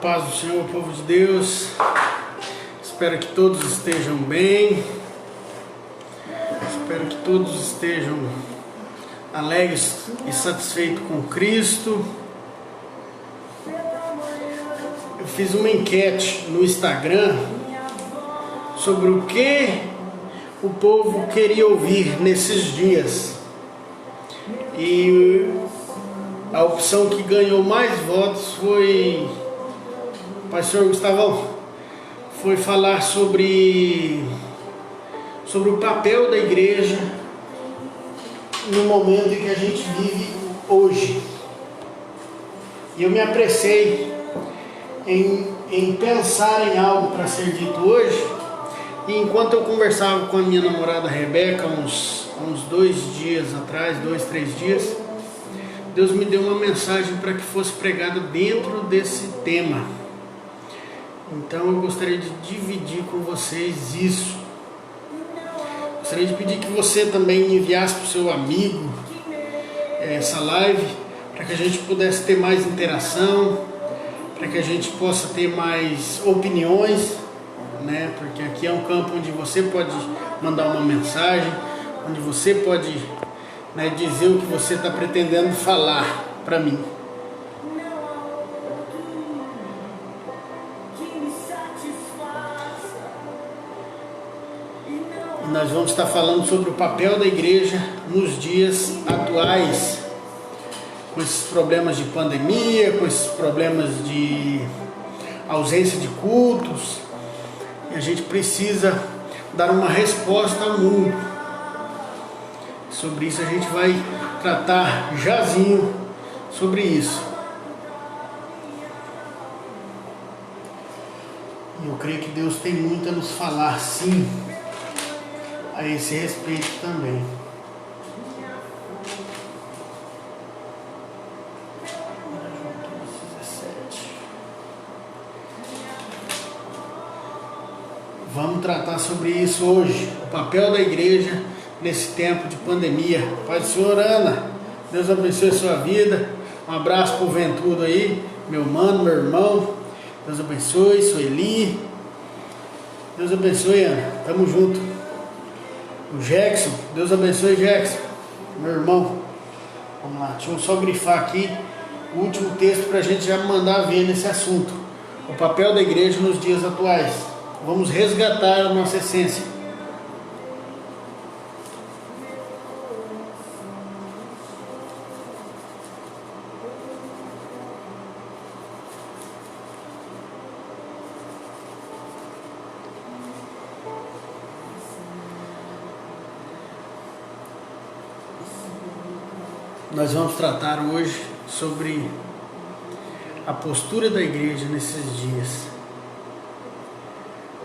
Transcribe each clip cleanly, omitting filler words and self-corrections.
paz do Senhor, povo de Deus. Espero que todos estejam bem. Espero que todos estejam alegres e satisfeitos com Cristo. Eu fiz uma enquete no Instagram sobre o que o povo queria ouvir nesses dias. E a opção que ganhou mais votos foi, pastor Gustavão, foi falar sobre o papel da igreja no momento em que a gente vive hoje. E eu me apressei em pensar em algo para ser dito hoje. E enquanto eu conversava com a minha namorada Rebeca, uns 2 dias atrás, 2, 3 dias, Deus me deu uma mensagem para que fosse pregada dentro desse tema. Então eu gostaria de dividir com vocês isso. Gostaria de pedir que você também enviasse para o seu amigo essa live, para que a gente pudesse ter mais interação, para que a gente possa ter mais opiniões, né? Porque aqui é um campo onde você pode mandar uma mensagem, onde você pode, né, dizer o que você está pretendendo falar para mim. E nós vamos estar falando sobre o papel da igreja nos dias atuais, com esses problemas de pandemia, com esses problemas de ausência de cultos. E a gente precisa dar uma resposta ao mundo. Sobre isso a gente vai tratar jazinho sobre isso. E eu creio que Deus tem muito a nos falar, sim, a esse respeito também. Vamos tratar sobre isso hoje, o papel da igreja nesse tempo de pandemia. Pai do Senhor, Ana, Deus abençoe a sua vida. Um abraço pro Ventudo aí, meu mano, meu irmão. Deus abençoe, Sueli. Deus abençoe, Ana. Tamo junto. O Jackson, Deus abençoe, Jackson, meu irmão. Vamos lá, deixa eu só grifar aqui o último texto pra gente já mandar ver nesse assunto. O papel da igreja nos dias atuais. Vamos resgatar a nossa essência. Nós vamos tratar hoje sobre a postura da igreja nesses dias.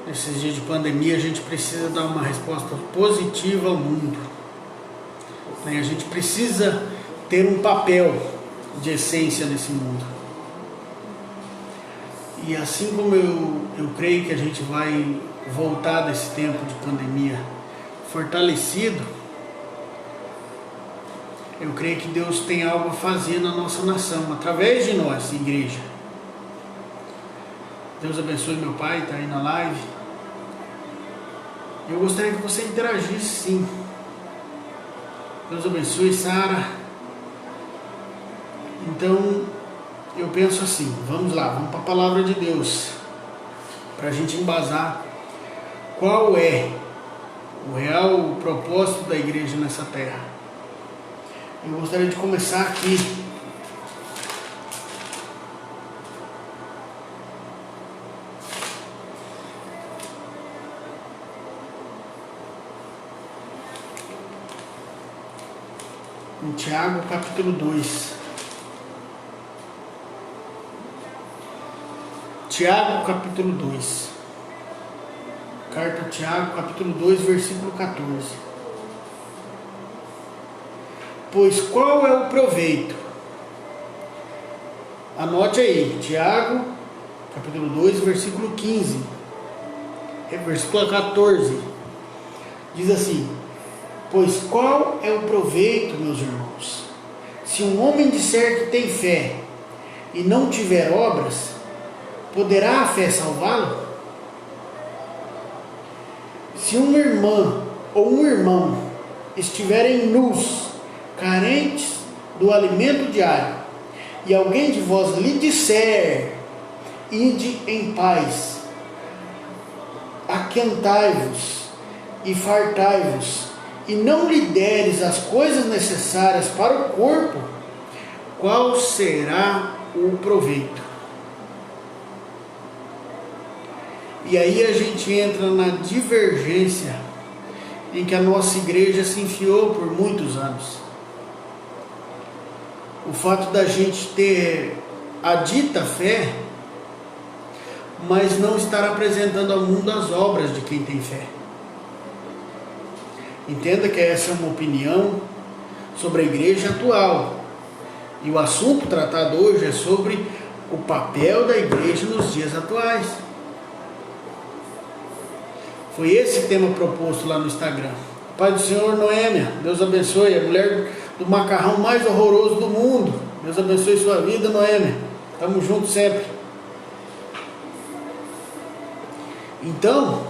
Nesses dias de pandemia, a gente precisa dar uma resposta positiva ao mundo. A gente precisa ter um papel de essência nesse mundo. E assim como eu creio que a gente vai voltar desse tempo de pandemia fortalecido, eu creio que Deus tem algo a fazer na nossa nação, através de nós, igreja. Deus abençoe meu pai, está aí na live. Eu gostaria que você interagisse, sim. Deus abençoe, Sara. Então, eu penso assim, vamos lá, vamos para a palavra de Deus, para a gente embasar qual é o real propósito da igreja nessa terra. Eu gostaria de começar aqui. Em Tiago, capítulo 2. Tiago, capítulo 2. Carta a Tiago, capítulo 2, versículo 14. Pois qual é o proveito? Anote aí, Tiago, capítulo 2, versículo 15. Versículo 14. Diz assim: pois qual é o proveito, meus irmãos, se um homem disser que tem fé e não tiver obras, Poderá a fé salvá-lo? Se uma irmã ou um irmão estiverem nus, carentes do alimento diário, e alguém de vós lhe disser: ide em paz, aquentai-vos e fartai-vos, e não lhe deres as coisas necessárias para o corpo, qual será o proveito? E aí a gente entra na divergência em que a nossa igreja se enfiou por muitos anos. O fato da gente ter a dita fé, mas não estar apresentando ao mundo as obras de quem tem fé. Entenda que essa é uma opinião sobre a igreja atual. E o assunto tratado hoje é sobre o papel da igreja nos dias atuais. Foi esse tema proposto lá no Instagram. Pai do Senhor, Noêmia, Deus abençoe, a mulher do macarrão mais horroroso do mundo. Deus abençoe sua vida, Noêmia. Tamo junto sempre. Então,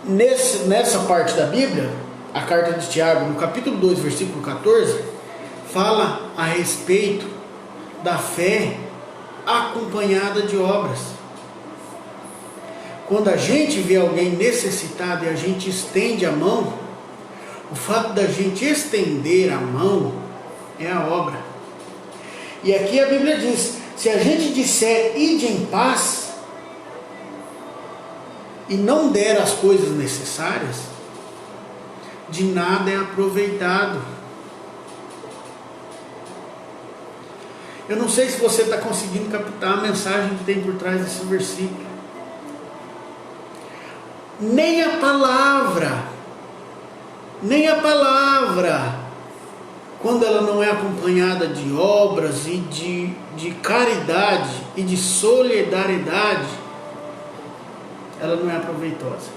nessa parte da Bíblia, a carta de Tiago, no capítulo 2, versículo 14, fala a respeito da fé acompanhada de obras. Quando a gente vê alguém necessitado e a gente estende a mão, o fato da gente estender a mão é a obra. E aqui a Bíblia diz: se a gente disser ide em paz e não der as coisas necessárias, de nada é aproveitado. Eu não sei se você está conseguindo captar a mensagem que tem por trás desse versículo. Nem a palavra, quando ela não é acompanhada de obras e de caridade e de solidariedade, ela não é proveitosa.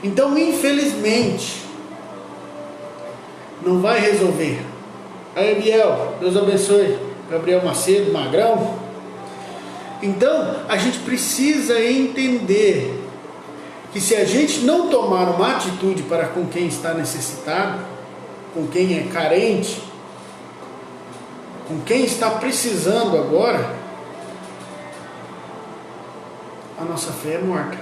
Então, infelizmente, não vai resolver. Aí, Biel, Deus abençoe. Gabriel Macedo, Magrão. Então, a gente precisa entender que se a gente não tomar uma atitude para com quem está necessitado, com quem é carente, com quem está precisando agora, a nossa fé é morta.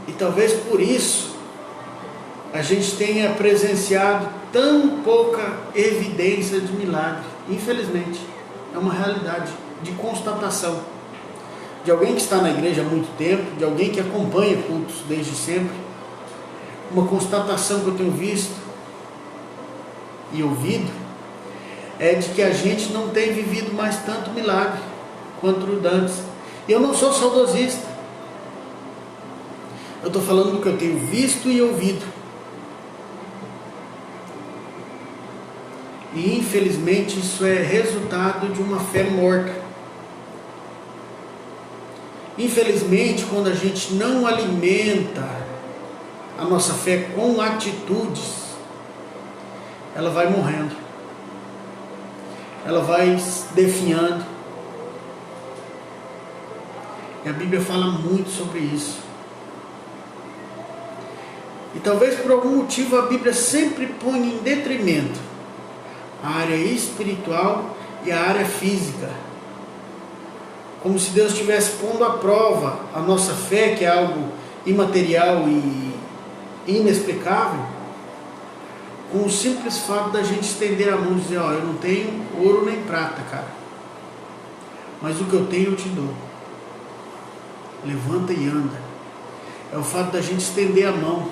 E talvez por isso a gente tenha presenciado tão pouca evidência de milagre. Infelizmente, é uma realidade de constatação de alguém que está na igreja há muito tempo, de alguém que acompanha cultos desde sempre. Uma constatação que eu tenho visto e ouvido é de que a gente não tem vivido mais tanto milagre quanto antes. E eu não sou saudosista, eu estou falando do que eu tenho visto e ouvido. E infelizmente isso é resultado de uma fé morta. Infelizmente, quando a gente não alimenta a nossa fé com atitudes, ela vai morrendo, ela vai definhando. E a Bíblia fala muito sobre isso. E talvez por algum motivo a Bíblia sempre põe em detrimento a área espiritual e a área física, como se Deus estivesse pondo à prova a nossa fé, que é algo imaterial e inexplicável, com o simples fato da gente estender a mão e dizer: ó, eu não tenho ouro nem prata, cara, mas o que eu tenho eu te dou, levanta e anda. É o fato da gente estender a mão.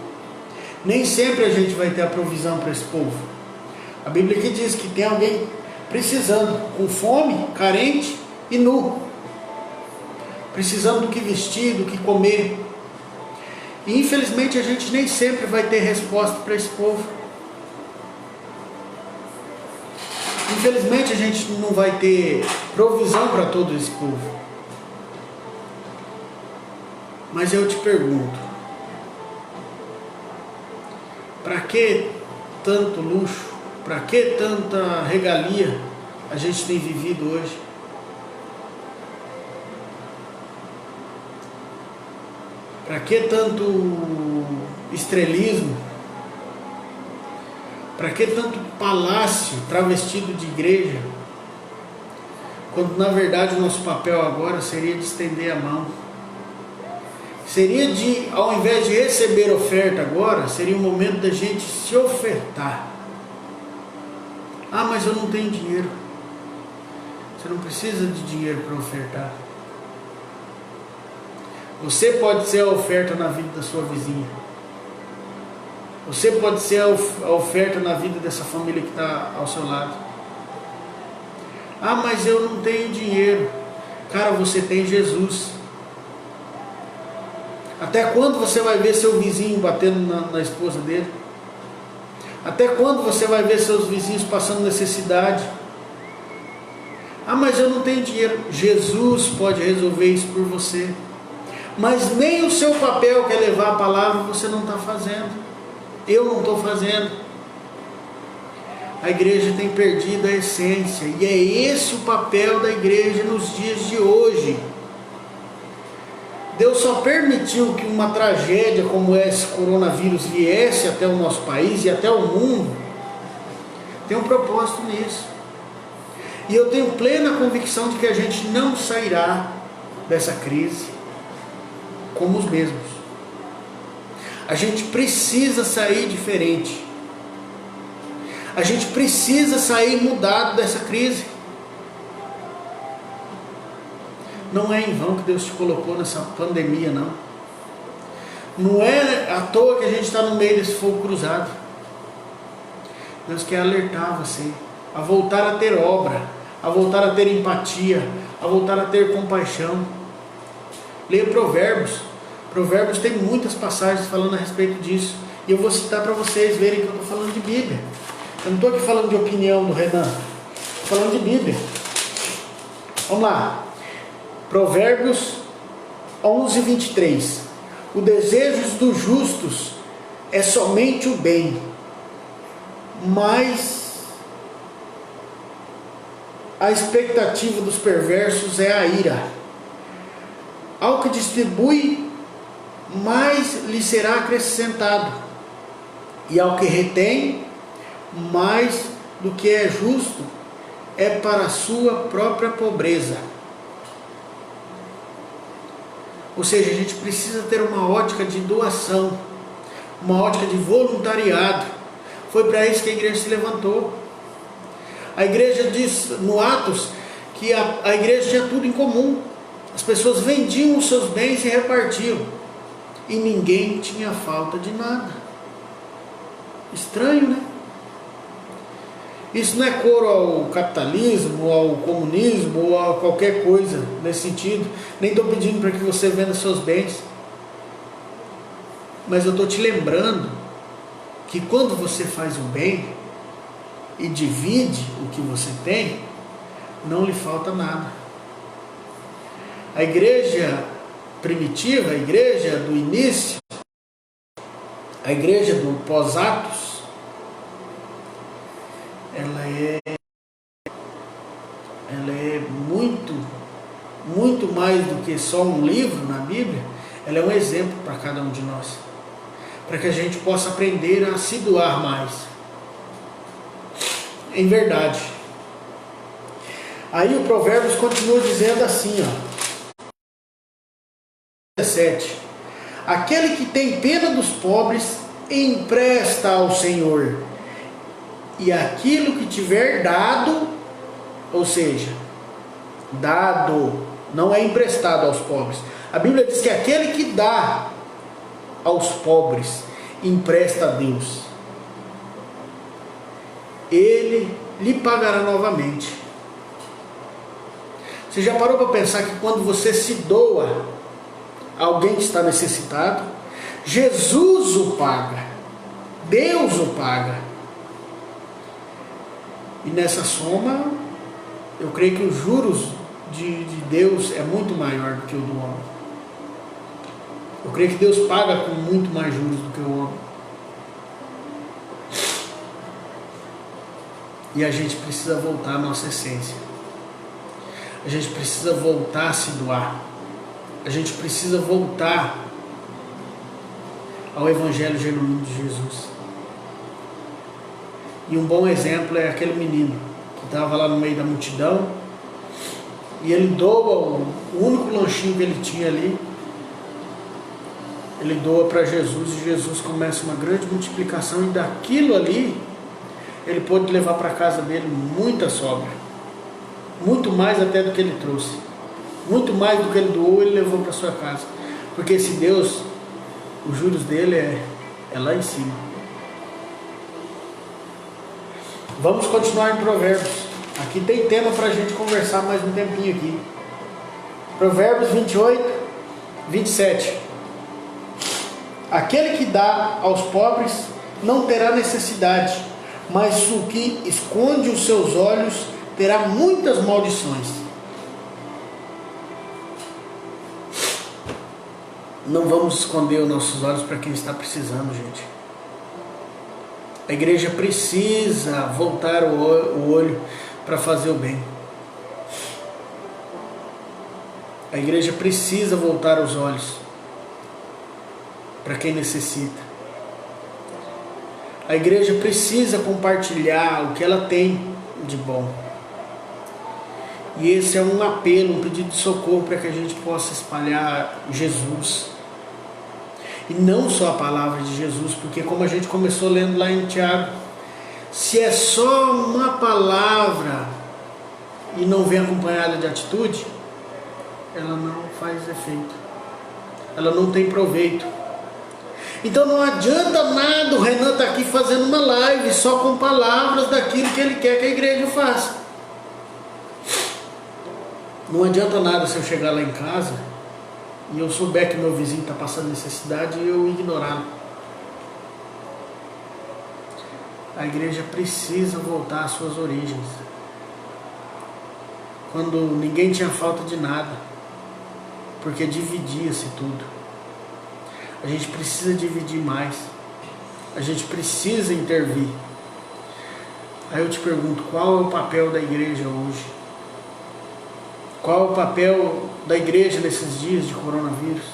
Nem sempre a gente vai ter a provisão para esse povo. A Bíblia aqui diz que tem alguém precisando, com fome, carente e nu, precisando do que vestir, do que comer. E infelizmente a gente nem sempre vai ter resposta para esse povo. Infelizmente a gente não vai ter provisão para todo esse povo. Mas eu te pergunto, para que tanto luxo? Para que tanta regalia a gente tem vivido hoje? Para que tanto estrelismo? Para que tanto palácio travestido de igreja? Quando na verdade o nosso papel agora seria de estender a mão. Seria de, ao invés de receber oferta agora, seria o momento da gente se ofertar. Ah, mas eu não tenho dinheiro. Você não precisa de dinheiro para ofertar. Você pode ser a oferta na vida da sua vizinha. Você pode ser a oferta na vida dessa família que está ao seu lado. Ah, mas eu não tenho dinheiro. Cara, você tem Jesus. Até quando você vai ver seu vizinho batendo na esposa dele? Até quando você vai ver seus vizinhos passando necessidade? Ah, mas eu não tenho dinheiro. Jesus pode resolver isso por você. Mas nem o seu papel, que é levar a palavra, você não está fazendo. Eu não estou fazendo. A igreja tem perdido a essência. E é esse o papel da igreja nos dias de hoje. Deus só permitiu que uma tragédia como esse coronavírus viesse até o nosso país e até o mundo. Tem um propósito nisso. E eu tenho plena convicção de que a gente não sairá dessa crise como os mesmos. A gente precisa sair diferente. A gente precisa sair mudado dessa crise. Não é em vão que Deus te colocou nessa pandemia, não. Não é à toa que a gente está no meio desse fogo cruzado. Deus quer alertar você a voltar a ter obra, a voltar a ter empatia, a voltar a ter compaixão. Leia Provérbios. Provérbios tem muitas passagens falando a respeito disso. E eu vou citar para vocês verem que eu estou falando de Bíblia. Eu não estou aqui falando de opinião do Renan. Estou falando de Bíblia. Vamos lá. Provérbios 11, 23. O desejo dos justos é somente o bem, mas a expectativa dos perversos é a ira. Ao que distribui, mais lhe será acrescentado, e ao que retém, mais do que é justo é para a sua própria pobreza. Ou seja, a gente precisa ter uma ótica de doação, uma ótica de voluntariado. Foi para isso que a igreja se levantou. A igreja diz no Atos que a igreja tinha tudo em comum. As pessoas vendiam os seus bens e repartiam. E ninguém tinha falta de nada. Estranho, né? Isso não é coro ao capitalismo, ao comunismo, ou a qualquer coisa nesse sentido. Nem estou pedindo para que você venda seus bens. Mas eu estou te lembrando que quando você faz o bem e divide o que você tem, não lhe falta nada. A igreja primitiva, a igreja do início, a igreja do pós-Atos, ela é muito mais do que só um livro na Bíblia. Ela é um exemplo para cada um de nós, para que a gente possa aprender a se doar mais, em verdade. Aí o Provérbios continua dizendo assim, ó, 17: aquele que tem pena dos pobres empresta ao Senhor, e aquilo que tiver dado, ou seja, dado, não é emprestado aos pobres. A Bíblia diz que aquele que dá aos pobres empresta a Deus. Ele lhe pagará novamente. Você já parou para pensar que quando você se doa a alguém que está necessitado, Jesus o paga, Deus o paga. E nessa soma, eu creio que os juros de Deus é muito maior do que o do homem. Eu creio que Deus paga com muito mais juros do que o homem. E a gente precisa voltar à nossa essência. A gente precisa voltar a se doar. A gente precisa voltar ao Evangelho genuíno de Jesus. E um bom exemplo é aquele menino que estava lá no meio da multidão e ele doa o único lanchinho que ele tinha ali, ele doa para Jesus e Jesus começa uma grande multiplicação e daquilo ali ele pôde levar para a casa dele muita sobra, muito mais até do que ele trouxe, muito mais do que ele doou ele levou para sua casa, porque esse Deus, os juros dele é lá em cima. Vamos continuar em Provérbios. Aqui tem tema para a gente conversar mais um tempinho aqui. Provérbios 28, 27. Aquele que dá aos pobres não terá necessidade, mas o que esconde os seus olhos terá muitas maldições. Não vamos esconder os nossos olhos para quem está precisando, gente. A igreja precisa voltar o olho para fazer o bem. A igreja precisa voltar os olhos para quem necessita. A igreja precisa compartilhar o que ela tem de bom. E esse é um apelo, um pedido de socorro para que a gente possa espalhar Jesus. E não só a palavra de Jesus, porque como a gente começou lendo lá em Tiago, se é só uma palavra e não vem acompanhada de atitude, ela não faz efeito, ela não tem proveito. Então não adianta nada o Renan estar aqui fazendo uma live só com palavras daquilo que ele quer que a igreja faça. Não adianta nada se eu chegar lá em casa e eu souber que meu vizinho está passando necessidade e eu ignorá-lo. A igreja precisa voltar às suas origens. Quando ninguém tinha falta de nada, porque dividia-se tudo. A gente precisa dividir mais. A gente precisa intervir. Aí eu te pergunto, qual é o papel da igreja hoje? Qual é o papel da igreja nesses dias de coronavírus?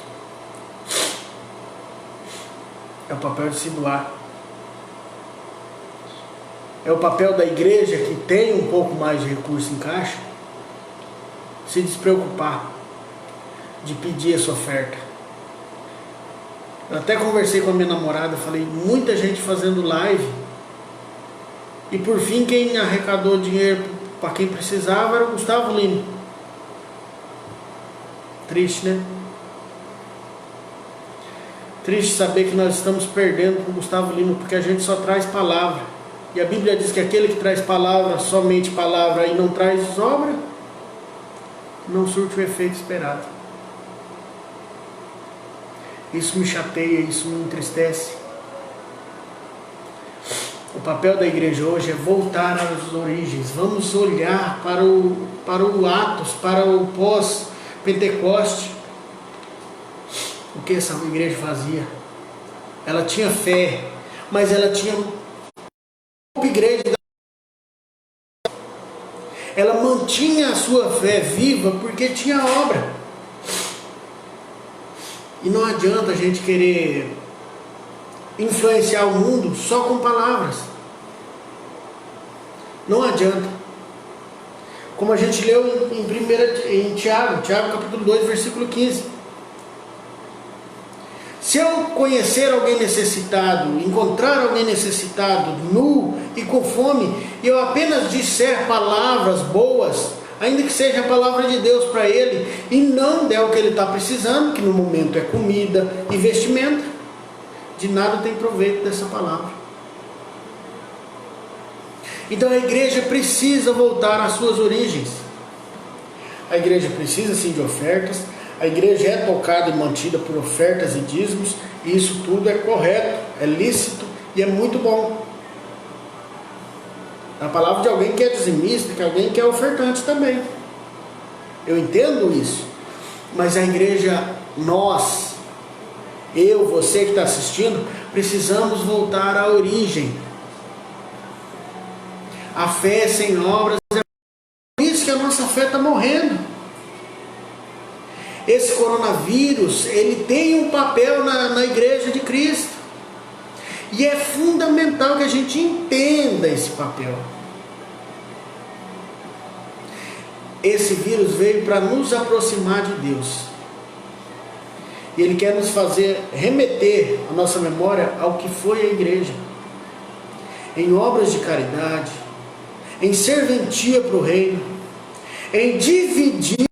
É o papel de se doar. É o papel da igreja que tem um pouco mais de recurso em caixa, se despreocupar de pedir essa oferta. Eu até conversei com a minha namorada, falei, muita gente fazendo live, e por fim quem arrecadou dinheiro para quem precisava era o Gustavo Lima. Triste, né? Triste saber que nós estamos perdendo para o Gustavo Lima, porque a gente só traz palavra. E a Bíblia diz que aquele que traz palavra, somente palavra, e não traz obra, não surte o efeito esperado. Isso me chateia, isso me entristece. O papel da igreja hoje é voltar às origens. Vamos olhar para o Atos, para o pós-Pentecoste. O que essa igreja fazia? Ela tinha fé, mas ela tinha igreja. Ela mantinha a sua fé viva porque tinha obra. E não adianta a gente querer influenciar o mundo só com palavras. Não adianta. Como a gente leu em Tiago capítulo 2, versículo 15. Se eu conhecer alguém necessitado, encontrar alguém necessitado, nu e com fome, e eu apenas disser palavras boas, ainda que seja a palavra de Deus para ele, e não der o que ele está precisando, que no momento é comida e vestimenta, de nada tem proveito dessa palavra. Então a igreja precisa voltar às suas origens. A igreja precisa sim de ofertas, a igreja é tocada e mantida por ofertas e dízimos, e isso tudo é correto, é lícito e é muito bom. A palavra de alguém que é dizimista, que alguém que é ofertante também. Eu entendo isso. Mas a igreja, nós, eu, você que está assistindo, precisamos voltar à origem. A fé sem obras é por isso que a nossa fé está morrendo. esse coronavírus, ele tem um papel na igreja de Cristo. E é fundamental que a gente entenda esse papel. Esse vírus veio para nos aproximar de Deus. E ele quer nos fazer remeter a nossa memória ao que foi a igreja. Em obras de caridade, em serventia para o reino, em dividir.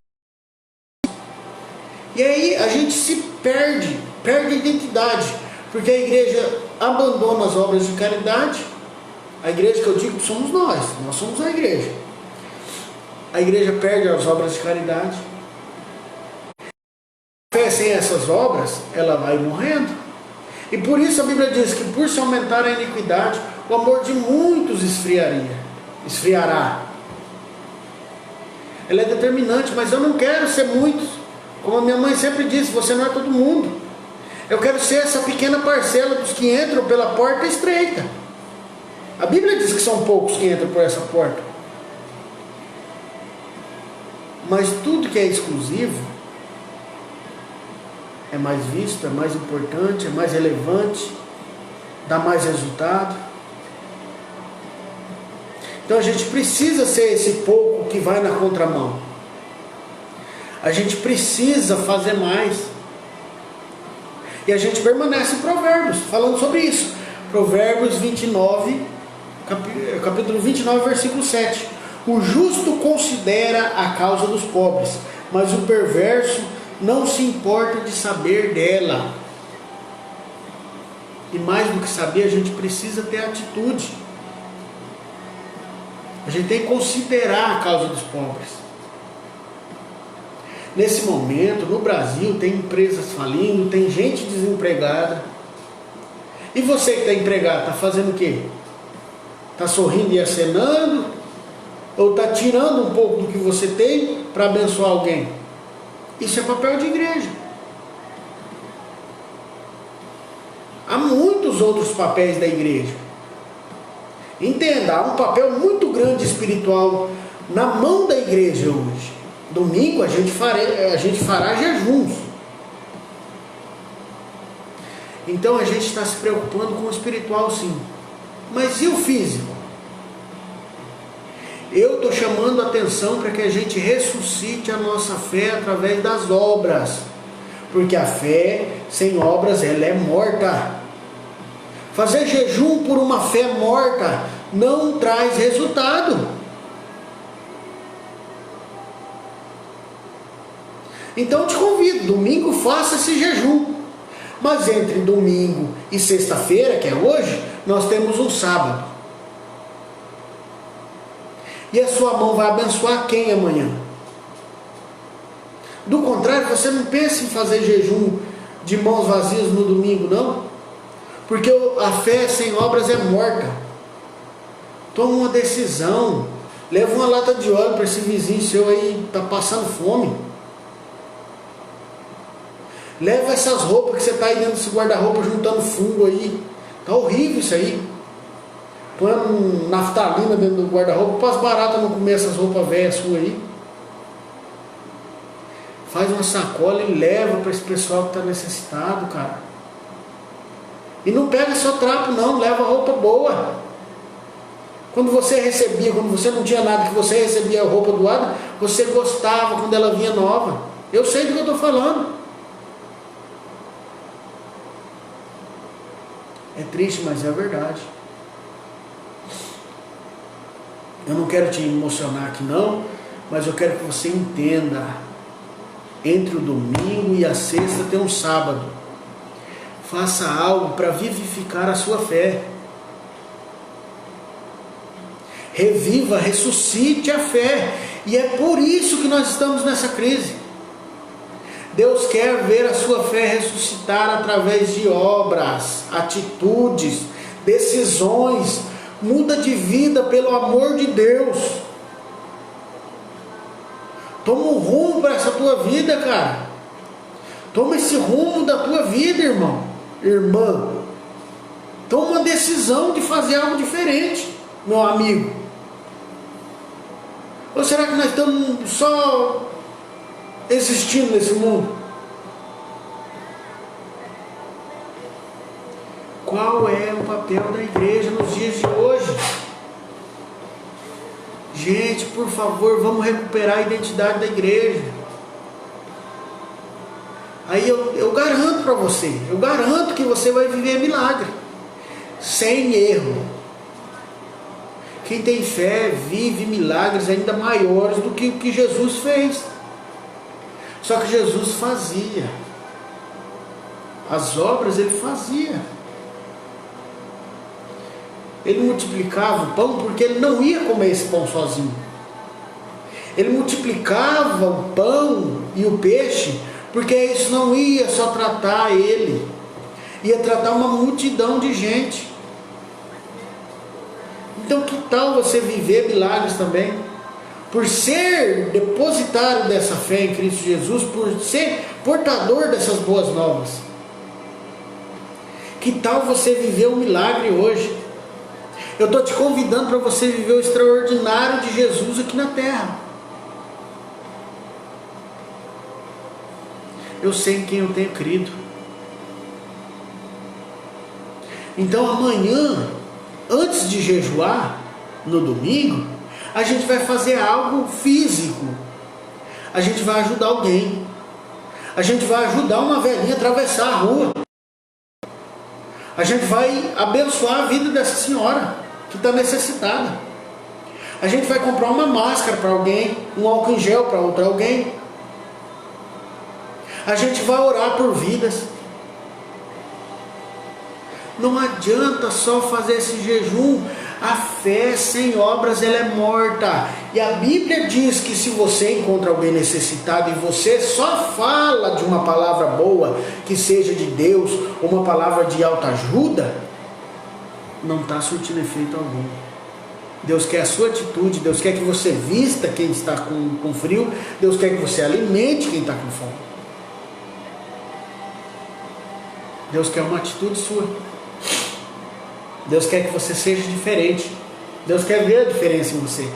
E aí a gente se perde a identidade, porque a igreja abandona as obras de caridade. A igreja que eu digo somos nós somos a igreja. A igreja perde as obras de caridade. A fé sem essas obras, ela vai morrendo. E por isso a Bíblia diz que por se aumentar a iniquidade, o amor de muitos esfriará. Ela é determinante, mas eu não quero ser muitos. Como a minha mãe sempre disse, você não é todo mundo. Eu quero ser essa pequena parcela dos que entram pela porta estreita. A Bíblia diz que são poucos que entram por essa porta. Mas tudo que é exclusivo é mais visto, é mais importante, é mais relevante, dá mais resultado. Então a gente precisa ser esse pouco que vai na contramão. A gente precisa fazer mais. E a gente permanece em Provérbios, falando sobre isso. Provérbios 29, capítulo 29, versículo 7. O justo considera a causa dos pobres, mas o perverso não se importa de saber dela. E mais do que saber, a gente precisa ter atitude. A gente tem que considerar a causa dos pobres. Nesse momento, no Brasil, tem empresas falindo, tem gente desempregada. E você que está empregado, está fazendo o quê? Está sorrindo e acenando? Ou está tirando um pouco do que você tem para abençoar alguém? Isso é papel de igreja. Há muitos outros papéis da igreja. Entenda, há um papel muito grande espiritual na mão da igreja hoje. Domingo a gente fará jejuns. Então a gente está se preocupando com o espiritual, sim. Mas e o físico? Eu estou chamando a atenção para que a gente ressuscite a nossa fé através das obras. Porque a fé sem obras, ela é morta. Fazer jejum por uma fé morta não traz resultado. Então eu te convido, domingo faça esse jejum. Mas entre domingo e sexta-feira, que é hoje, nós temos um sábado. E a sua mão vai abençoar quem amanhã? Do contrário, você não pensa em fazer jejum de mãos vazias no domingo, não. Porque a fé sem obras é morta. Toma uma decisão. Leva uma lata de óleo para esse vizinho seu aí, está passando fome. Leva essas roupas que você está aí dentro desse guarda-roupa juntando fungo aí. Está horrível isso aí. Põe naftalina dentro do guarda-roupa para as baratas não comer essas roupas velhas suas aí. Faz uma sacola e leva para esse pessoal que está necessitado, cara. E não pega só trapo não, leva roupa boa. Quando você recebia, quando você não tinha nada, que você recebia a roupa doada, você gostava quando ela vinha nova. Eu sei do que eu estou falando. É triste, mas é verdade. Eu não quero te emocionar aqui não, mas eu quero que você entenda. Entre o domingo e a sexta tem um sábado. Faça algo para vivificar a sua fé. Reviva, ressuscite a fé. E é por isso que nós estamos nessa crise. Deus quer ver a sua fé ressuscitar através de obras, atitudes, decisões. Muda de vida pelo amor de Deus. Toma um rumo para essa tua vida, cara. Toma esse rumo da tua vida, irmão, irmã. Toma uma decisão de fazer algo diferente, meu amigo. Ou será que nós estamos só existindo nesse mundo? Qual é o papel da igreja nos dias de hoje? Gente, por favor, vamos recuperar a identidade da igreja. Aí eu garanto para você, eu garanto que você vai viver milagre, sem erro. Quem tem fé vive milagres ainda maiores do que o que Jesus fez. Só que Jesus fazia. As obras ele fazia. Ele multiplicava o pão porque ele não ia comer esse pão sozinho. Ele multiplicava o pão e o peixe porque isso não ia só tratar ele, ia tratar uma multidão de gente. Então que tal você viver milagres também? Por ser depositário dessa fé em Cristo Jesus, por ser portador dessas boas novas. Que tal você viver um milagre hoje? Eu estou te convidando para você viver o extraordinário de Jesus aqui na terra. Eu sei em quem eu tenho crido. Então amanhã, antes de jejuar, no domingo, a gente vai fazer algo físico. A gente vai ajudar alguém. A gente vai ajudar uma velhinha a atravessar a rua. A gente vai abençoar a vida dessa senhora que está necessitada. A gente vai comprar uma máscara para alguém, um álcool em gel para outro alguém. A gente vai orar por vidas. Não adianta só fazer esse jejum. A fé sem obras ela é morta. E a Bíblia diz que se você encontra alguém necessitado e você só fala de uma palavra boa, que seja de Deus, ou uma palavra de alta ajuda, não está surtindo efeito algum. Deus quer a sua atitude. Deus quer que você vista quem está com frio. Deus quer que você alimente quem está com fome. Deus quer uma atitude sua. Deus quer que você seja diferente. Deus quer ver a diferença em você.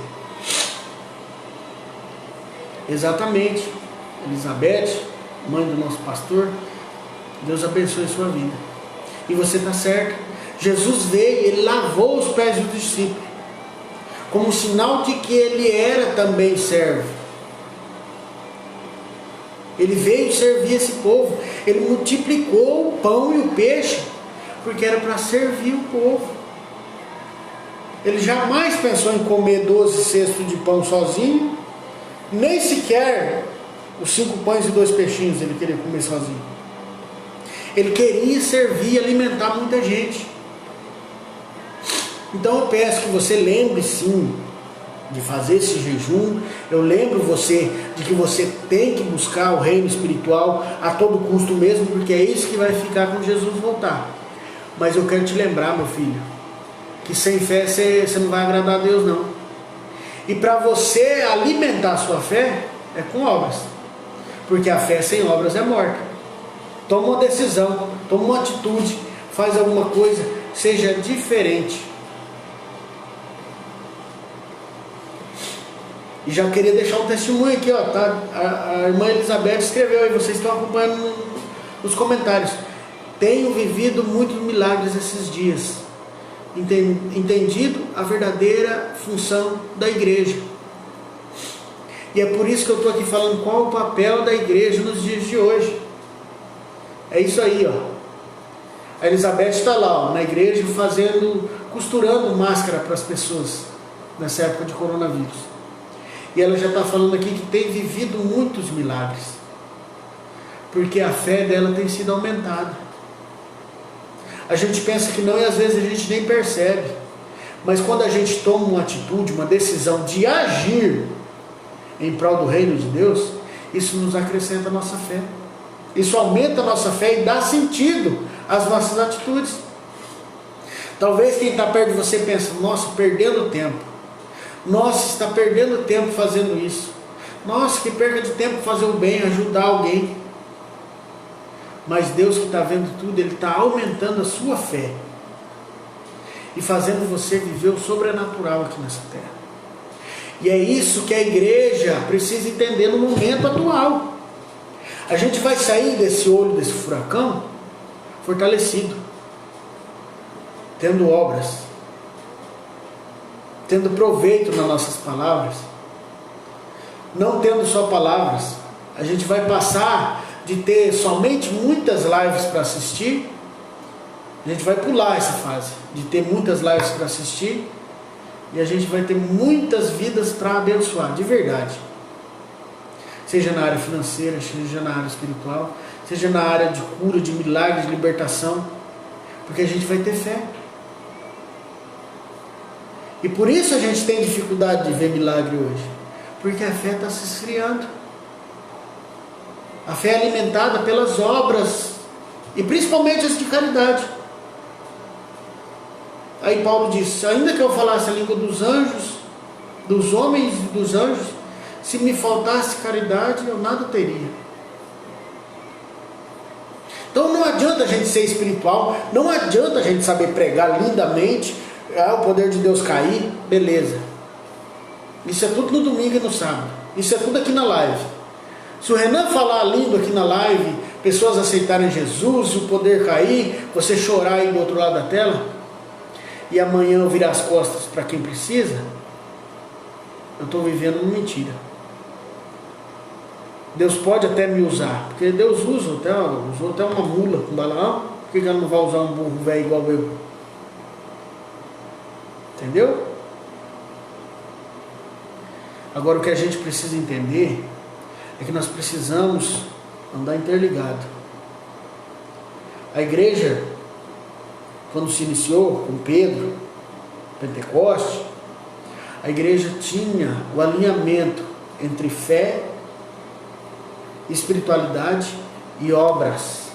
Exatamente. Elizabeth, mãe do nosso pastor, Deus abençoe a sua vida. E você está certo. Jesus veio, ele lavou os pés dos discípulos, como sinal de que ele era também servo. Ele veio servir esse povo. Ele multiplicou o pão e o peixe, porque era para servir o povo. Ele jamais pensou em comer 12 cestos de pão sozinho, nem sequer os 5 pães e 2 peixinhos ele queria comer sozinho. Ele queria servir e alimentar muita gente. Então eu peço que você lembre sim de fazer esse jejum. Eu lembro você de que você tem que buscar o reino espiritual a todo custo mesmo, porque é isso que vai ficar quando Jesus voltar. Mas eu quero te lembrar, meu filho, que sem fé você não vai agradar a Deus não. E para você alimentar a sua fé é com obras, porque a fé sem obras é morta. Toma uma decisão, toma uma atitude, faz alguma coisa, seja diferente. E já queria deixar um testemunho aqui, ó, tá? A irmã Elizabeth escreveu aí, vocês estão acompanhando nos comentários. Tenho vivido muitos milagres esses dias, entendido a verdadeira função da igreja. E é por isso que eu estou aqui falando qual o papel da igreja nos dias de hoje. É isso aí, ó. A Elizabeth está lá, ó, na igreja, costurando máscara para as pessoas nessa época de coronavírus. E ela já está falando aqui que tem vivido muitos milagres, porque a fé dela tem sido aumentada. A gente pensa que não e às vezes a gente nem percebe. Mas quando a gente toma uma atitude, uma decisão de agir em prol do reino de Deus, isso nos acrescenta a nossa fé. Isso aumenta a nossa fé e dá sentido às nossas atitudes. Talvez quem está perto de você pense, nossa, perdendo tempo. Nossa, está perdendo tempo fazendo isso. Nossa, que perca de tempo fazer o bem, ajudar alguém. Mas Deus que está vendo tudo, Ele está aumentando a sua fé e fazendo você viver o sobrenatural aqui nessa terra. E é isso que a igreja precisa entender no momento atual. A gente vai sair desse olho, desse furacão, fortalecido, tendo obras, tendo proveito nas nossas palavras, não tendo só palavras. A gente vai passar de ter somente muitas lives para assistir, a gente vai pular essa fase de ter muitas lives para assistir, e a gente vai ter muitas vidas para abençoar, de verdade. Seja na área financeira, seja na área espiritual, seja na área de cura, de milagre, de libertação, porque a gente vai ter fé. E por isso a gente tem dificuldade de ver milagre hoje, porque a fé está se esfriando. A fé é alimentada pelas obras, e principalmente as de caridade. Aí Paulo disse: ainda que eu falasse a língua dos anjos, dos homens e dos anjos, se me faltasse caridade, eu nada teria. Então não adianta a gente ser espiritual, não adianta a gente saber pregar lindamente, o poder de Deus cair, beleza. Isso é tudo no domingo e no sábado. Isso é tudo aqui na live. Se o Renan falar lindo aqui na live, pessoas aceitarem Jesus, o poder cair, você chorar aí do outro lado da tela, e amanhã eu virar as costas para quem precisa, eu estou vivendo uma mentira. Deus pode até me usar, porque Deus usou até uma mula com Balaão. Por que ele não vai usar um burro velho igual eu? Entendeu? Agora o que a gente precisa entender é que nós precisamos andar interligado. A igreja, quando se iniciou com Pedro, Pentecoste, a igreja tinha o alinhamento entre fé, espiritualidade e obras.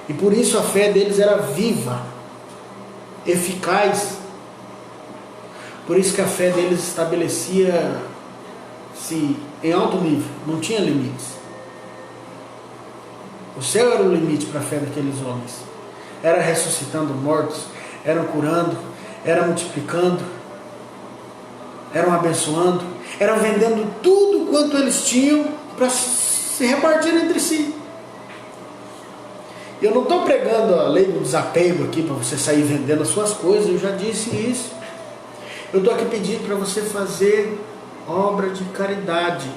E por isso a fé deles era viva, eficaz. Por isso que a fé deles estabelecia-se em alto nível, não tinha limites. O céu era o limite para a fé daqueles homens. Era ressuscitando mortos, eram curando, eram multiplicando, eram abençoando, eram vendendo tudo quanto eles tinham para se repartir entre si. Eu não estou pregando a lei do desapego aqui para você sair vendendo as suas coisas, eu já disse isso. Eu estou aqui pedindo para você fazer obra de caridade.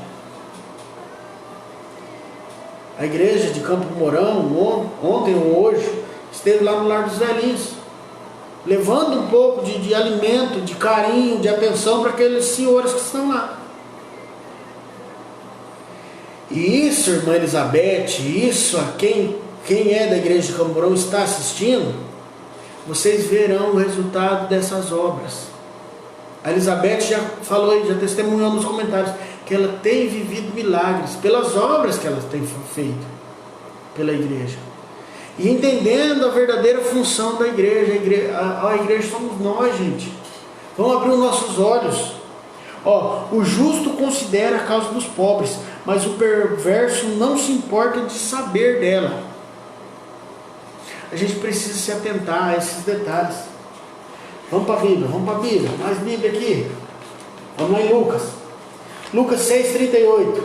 A igreja de Campo Mourão, ontem ou hoje, esteve lá no Lar dos Velhinhos, levando um pouco de alimento, de carinho, de atenção para aqueles senhores que estão lá. E isso, irmã Elizabeth, isso a quem é da igreja de Campo Mourão está assistindo, vocês verão o resultado dessas obras. A Elizabeth já falou aí, já testemunhou nos comentários, que ela tem vivido milagres pelas obras que ela tem feito pela igreja. E entendendo a verdadeira função da igreja. A igreja somos nós, gente. Vamos abrir os nossos olhos. O justo considera a causa dos pobres, mas o perverso não se importa de saber dela. A gente precisa se atentar a esses detalhes. Vamos para a Bíblia, mais Bíblia aqui. Vamos lá em Lucas. Lucas 6,38.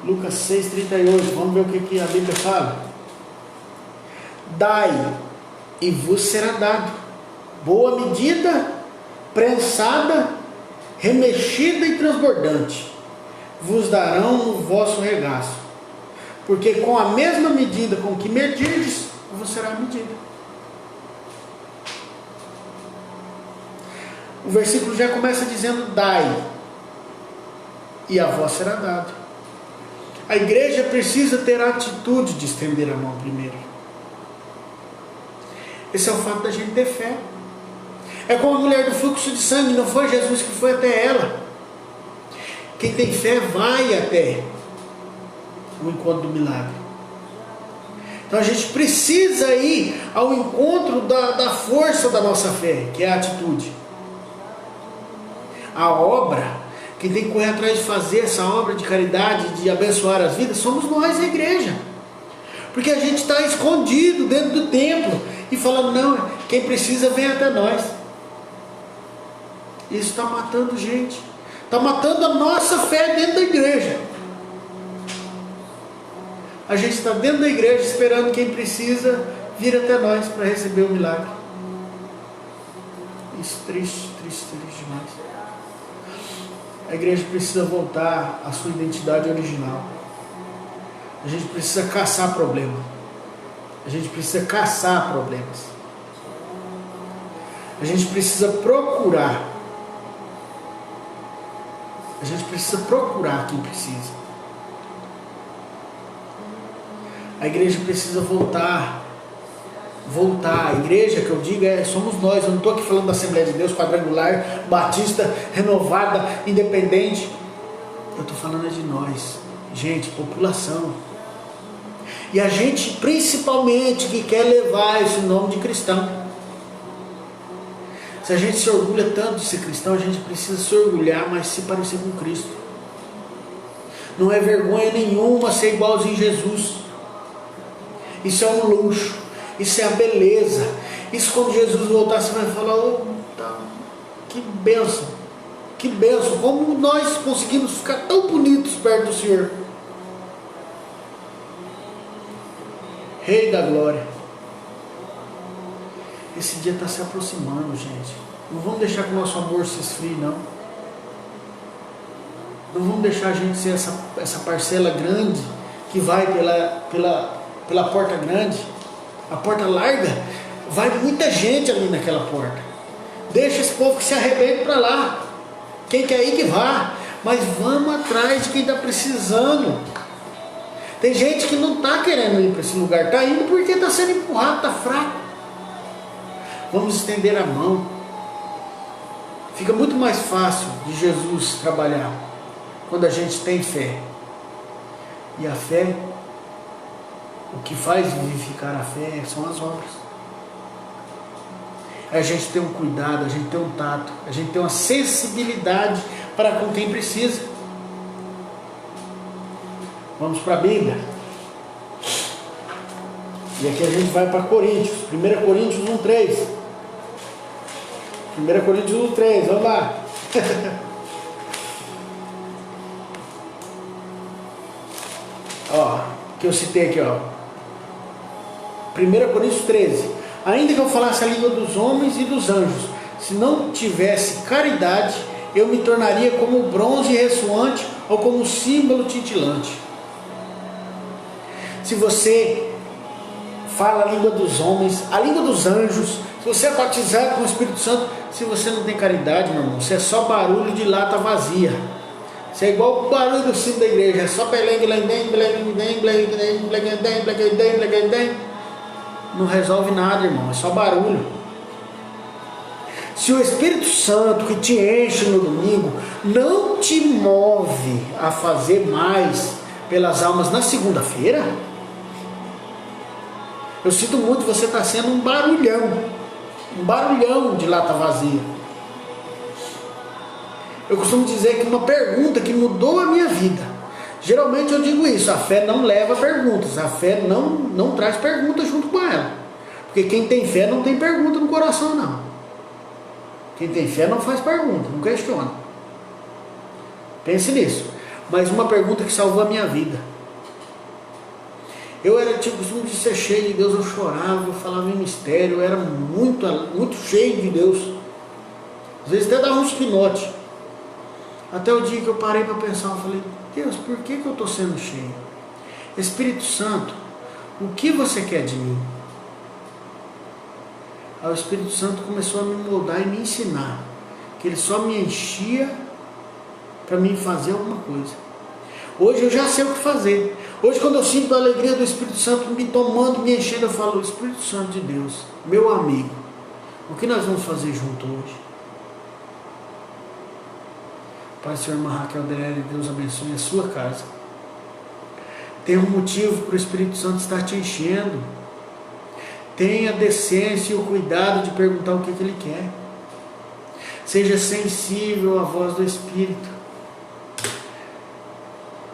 Lucas 6,38. Vamos ver o que a Bíblia fala. Dai, e vos será dado. Boa medida, prensada, remexida e transbordante, vos darão no vosso regaço. Porque com a mesma medida com que medirdes, vos será medida. O versículo já começa dizendo: dai, e a vós será dado. A igreja precisa ter a atitude de estender a mão primeiro. Esse é o fato da gente ter fé. É como a mulher do fluxo de sangue, não foi Jesus que foi até ela. Quem tem fé vai até o encontro do milagre. Então a gente precisa ir ao encontro da força da nossa fé, que é a atitude. A obra, quem tem que correr atrás de fazer essa obra de caridade, de abençoar as vidas, somos nós, a igreja. Porque a gente está escondido dentro do templo e falando: não, quem precisa vem até nós. Isso está matando gente, está matando a nossa fé dentro da igreja. A gente está dentro da igreja esperando quem precisa vir até nós para receber o milagre. Isso triste demais. A igreja precisa voltar à sua identidade original. A gente precisa caçar problema. A gente precisa caçar problemas. A gente precisa procurar. A gente precisa procurar quem precisa. A igreja precisa voltar. A igreja que eu digo somos nós. Eu não estou aqui falando da Assembleia de Deus, quadrangular, batista, renovada, independente. Eu estou falando de nós. Gente, população. E a gente principalmente que quer levar esse nome de cristão. Se a gente se orgulha tanto de ser cristão, a gente precisa se orgulhar, mas se parecer com Cristo. Não é vergonha nenhuma ser igualzinho a Jesus. Isso é um luxo. Isso é a beleza. Isso quando Jesus voltar, você vai falar, oh, tá, que bênção. Que bênção. Como nós conseguimos ficar tão bonitos perto do Senhor. Rei da glória. Esse dia está se aproximando, gente. Não vamos deixar que o nosso amor se esfrie, não. Não vamos deixar a gente ser essa parcela grande que vai pela porta grande. A porta larga, vai muita gente ali naquela porta. Deixa esse povo que se arrebente para lá. Quem quer ir que vá. Mas vamos atrás de quem está precisando. Tem gente que não está querendo ir para esse lugar. Está indo porque está sendo empurrado, está fraco. Vamos estender a mão. Fica muito mais fácil de Jesus trabalhar quando a gente tem fé. E a fé, o que faz vivificar a fé são as obras. A gente tem um cuidado, a gente tem um tato, a gente tem uma sensibilidade para com quem precisa. Vamos para a Bíblia. E aqui a gente vai para Coríntios. 1 Coríntios 1:3. 1 Coríntios 1:3, vamos lá. Ó, que eu citei aqui, ó. 1 Coríntios 13. Ainda que eu falasse a língua dos homens e dos anjos, se não tivesse caridade, eu me tornaria como bronze ressoante ou como símbolo titilante. Se você fala a língua dos homens, a língua dos anjos, se você é batizado com o Espírito Santo, se você não tem caridade, meu irmão, você é só barulho de lata vazia. Você é igual o barulho do sino da igreja, é só não resolve nada, irmão, é só barulho. Se o Espírito Santo que te enche no domingo não te move a fazer mais pelas almas na segunda-feira, eu sinto muito, você está sendo um barulhão de lata vazia. Eu costumo dizer que uma pergunta que mudou a minha vida, geralmente eu digo isso, a fé não leva perguntas, a fé não traz perguntas junto com ela, porque quem tem fé não tem pergunta no coração, não. Quem tem fé não faz pergunta, não questiona. Pense nisso. Mas uma pergunta que salvou a minha vida. Eu tinha o costume de ser cheio de Deus, eu chorava, eu falava em mistério, eu era muito cheio de Deus. Às vezes até dava uns pinotes. Até o dia que eu parei para pensar, eu falei, Deus, por que eu estou sendo cheio? Espírito Santo, o que você quer de mim? Aí o Espírito Santo começou a me moldar e me ensinar que ele só me enchia para mim fazer alguma coisa. Hoje eu já sei o que fazer. Hoje, quando eu sinto a alegria do Espírito Santo me tomando, me enchendo, eu falo, Espírito Santo de Deus, meu amigo, o que nós vamos fazer junto hoje? Pai, Senhor, irmã Raquel Derelli, Deus abençoe a sua casa. Tem um motivo para o Espírito Santo estar te enchendo. Tenha a decência e o cuidado de perguntar o que ele quer. Seja sensível à voz do Espírito.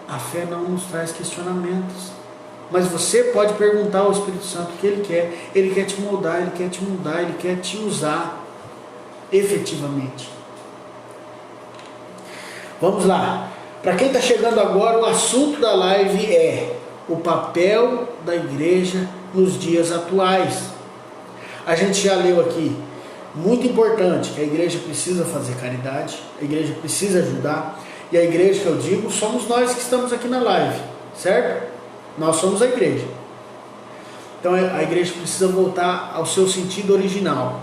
A fé não nos traz questionamentos. Mas você pode perguntar ao Espírito Santo o que ele quer. Ele quer te moldar, ele quer te mudar, ele quer te usar efetivamente. Vamos lá. Para quem está chegando agora, o assunto da live é o papel da igreja nos dias atuais. A gente já leu aqui, muito importante, que a igreja precisa fazer caridade, a igreja precisa ajudar, e a igreja que eu digo somos nós que estamos aqui na live, certo? Nós somos a igreja. Então a igreja precisa voltar ao seu sentido original.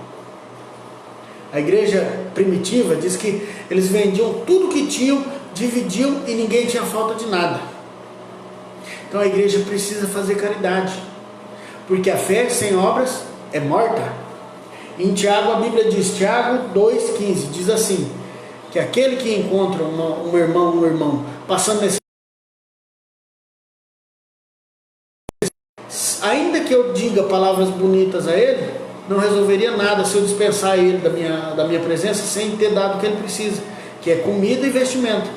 A igreja primitiva diz que eles vendiam tudo que tinham, dividiam e ninguém tinha falta de nada. Então a igreja precisa fazer caridade, porque a fé sem obras é morta. Em Tiago a Bíblia diz, Tiago 2,15, diz assim, que aquele que encontra um irmão passando nesse, ainda que eu diga palavras bonitas a ele, não resolveria nada se eu dispensar ele da minha presença sem ter dado o que ele precisa, que é comida e vestimento.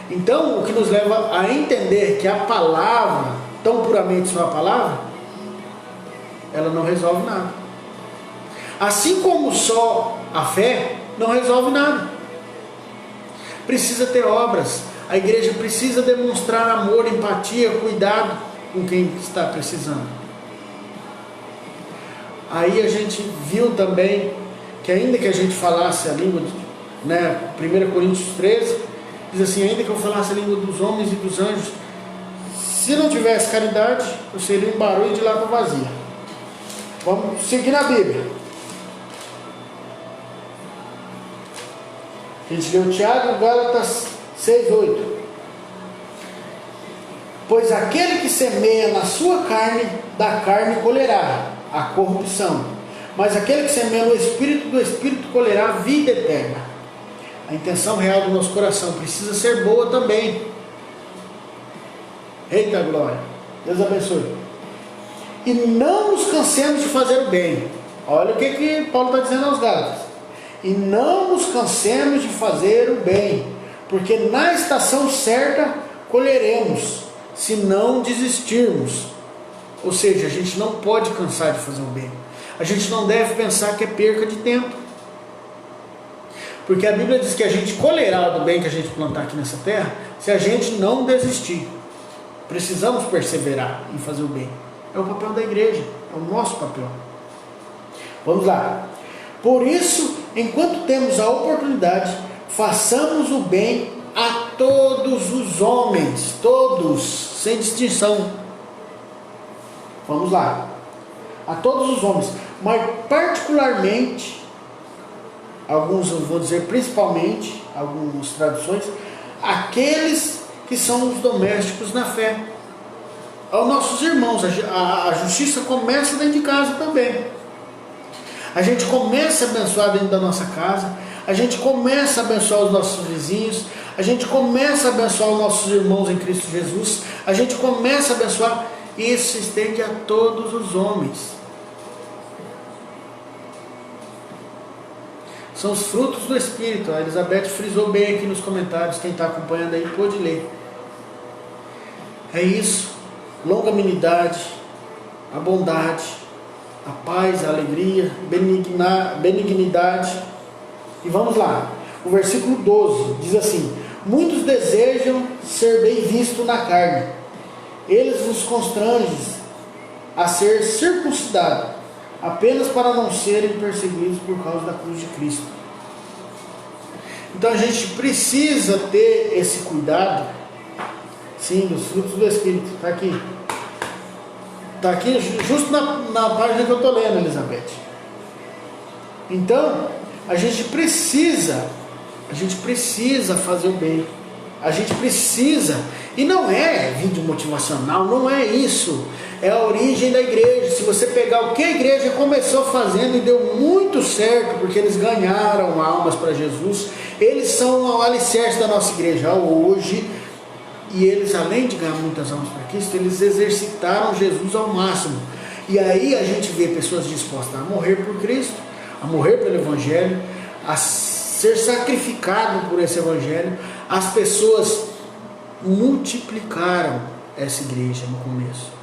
Então, o que nos leva a entender que a palavra, tão puramente só a palavra, ela não resolve nada. Assim como só a fé não resolve nada. Precisa ter obras. A igreja precisa demonstrar amor, empatia, cuidado com quem está precisando. Aí a gente viu também que ainda que a gente falasse a língua, 1 Coríntios 13, diz assim, ainda que eu falasse a língua dos homens e dos anjos, se não tivesse caridade, eu seria um barulho de lata vazia. Vamos seguir na Bíblia. A gente leu Tiago, Gálatas 6:8. Pois aquele que semeia na sua carne, da carne colherá a corrupção. Mas aquele que semeia no Espírito, do Espírito colherá a vida eterna. A intenção real do nosso coração precisa ser boa também. Eita glória! Deus abençoe. E não nos cansemos de fazer o bem. Olha o que Paulo está dizendo aos Gálatas. E não nos cansemos de fazer o bem, porque na estação certa colheremos, se não desistirmos. Ou seja, a gente não pode cansar de fazer o bem. A gente não deve pensar que é perca de tempo. Porque a Bíblia diz que a gente colherá do bem que a gente plantar aqui nessa terra, se a gente não desistir. Precisamos perseverar em fazer o bem. É o papel da igreja, é o nosso papel. Vamos lá. Por isso, enquanto temos a oportunidade, façamos o bem a todos os homens, todos, sem distinção. Vamos lá. A todos os homens, mas particularmente, alguns vão dizer principalmente, algumas traduções, aqueles que são os domésticos na fé. Aos nossos irmãos, a justiça começa dentro de casa também. A gente começa a abençoar dentro da nossa casa, a gente começa a abençoar os nossos vizinhos, a gente começa a abençoar os nossos irmãos em Cristo Jesus, a gente começa a abençoar, e isso se estende a todos os homens. São os frutos do Espírito. A Elizabeth frisou bem aqui nos comentários, quem está acompanhando aí pode ler. É isso, longanimidade, a bondade, a paz, a alegria, benignidade. E vamos lá, o versículo 12 diz assim: muitos desejam ser bem vistos na carne, eles vos constrangem a ser circuncidados, apenas para não serem perseguidos por causa da cruz de Cristo. Então a gente precisa ter esse cuidado, sim, dos frutos do Espírito. Está aqui. Está aqui justo na página que eu estou lendo, Elizabeth. Então, a gente precisa fazer o bem. A gente precisa, e não é vídeo motivacional, não é isso. É a origem da igreja. Se você pegar o que a igreja começou fazendo e deu muito certo, porque eles ganharam almas para Jesus, eles são o alicerce da nossa igreja hoje. E eles, além de ganhar muitas almas para Cristo, eles exercitaram Jesus ao máximo. E aí a gente vê pessoas dispostas a morrer por Cristo, a morrer pelo Evangelho, a ser sacrificado por esse Evangelho. As pessoas multiplicaram essa igreja no começo,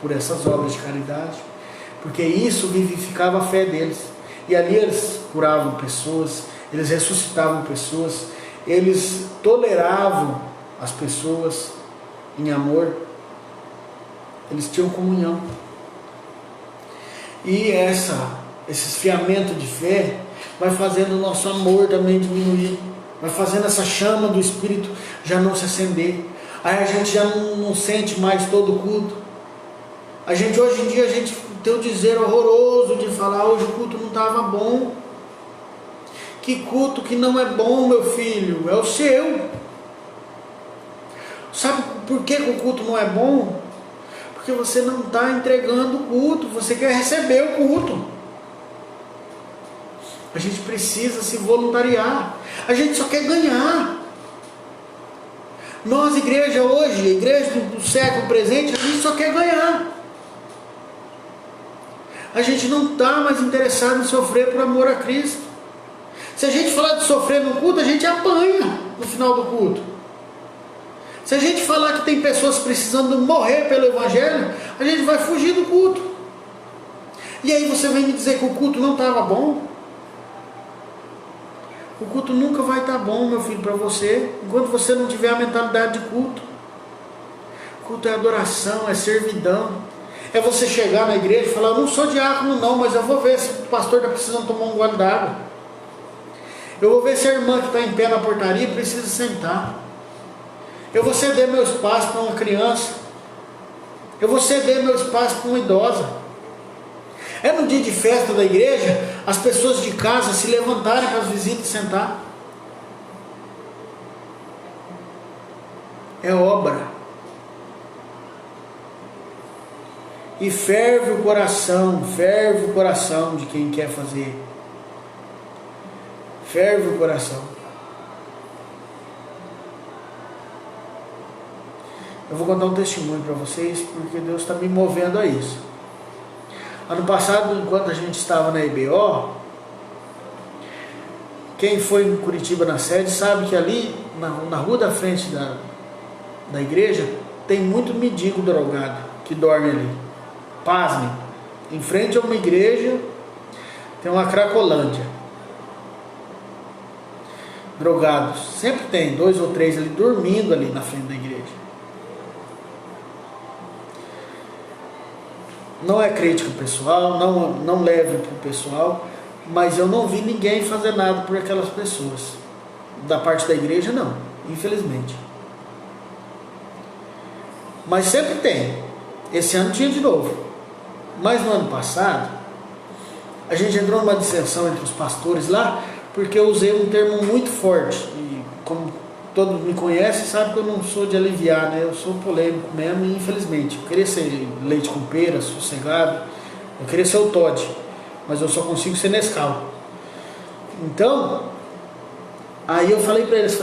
por essas obras de caridade, porque isso vivificava a fé deles. E ali eles curavam pessoas, eles ressuscitavam pessoas, eles toleravam as pessoas, em amor. Eles tinham comunhão. E esse esfriamento de fé vai fazendo o nosso amor também diminuir, vai fazendo essa chama do Espírito já não se acender. Aí a gente já não sente mais todo o culto. Hoje em dia, a gente tem o dizer horroroso de falar: hoje o culto não estava bom. Que culto que não é bom, meu filho? É o seu. Sabe por que o culto não é bom? Porque você não está entregando o culto, você quer receber o culto. A gente precisa se voluntariar. A gente só quer ganhar. Nós, igreja hoje, igreja do século presente, a gente só quer ganhar. A gente não está mais interessado em sofrer por amor a Cristo. Se a gente falar de sofrer no culto, a gente apanha no final do culto. Se a gente falar que tem pessoas precisando morrer pelo Evangelho, a gente vai fugir do culto. E aí você vem me dizer que o culto não estava bom? O culto nunca vai estar bom, meu filho, para você, enquanto você não tiver a mentalidade de culto. Culto é adoração, é servidão. É você chegar na igreja e falar: eu não sou diácono não, mas eu vou ver se o pastor está precisando tomar um gole d'água. Eu vou ver se a irmã que está em pé na portaria precisa sentar. Eu vou ceder meu espaço para uma criança. Eu vou ceder meu espaço para uma idosa. É no dia de festa da igreja, as pessoas de casa se levantarem para as visitas e sentar. É obra. E ferve o coração de quem quer fazer. Ferve o coração. Eu vou contar um testemunho para vocês, porque Deus está me movendo a isso. Ano passado, enquanto a gente estava na EBO, quem foi em Curitiba na sede sabe que ali, na rua da frente da igreja, tem muito mendigo drogado que dorme ali. Pasmem, em frente a uma igreja tem uma Cracolândia. Drogados, sempre tem 2 ou 3 ali dormindo ali na frente da igreja. Não é crítica pessoal, não leve para o pessoal, mas eu não vi ninguém fazer nada por aquelas pessoas. Da parte da igreja não, infelizmente. Mas sempre tem. Esse ano tinha de novo. Mas no ano passado, a gente entrou numa dissensão entre os pastores lá, porque eu usei um termo muito forte. E como todos me conhecem, sabe que eu não sou de aliviar, né? Eu sou polêmico mesmo, e infelizmente. Eu queria ser leite com pera, sossegado. Eu queria ser o Todd, mas eu só consigo ser Nescau. Então, aí eu falei para eles,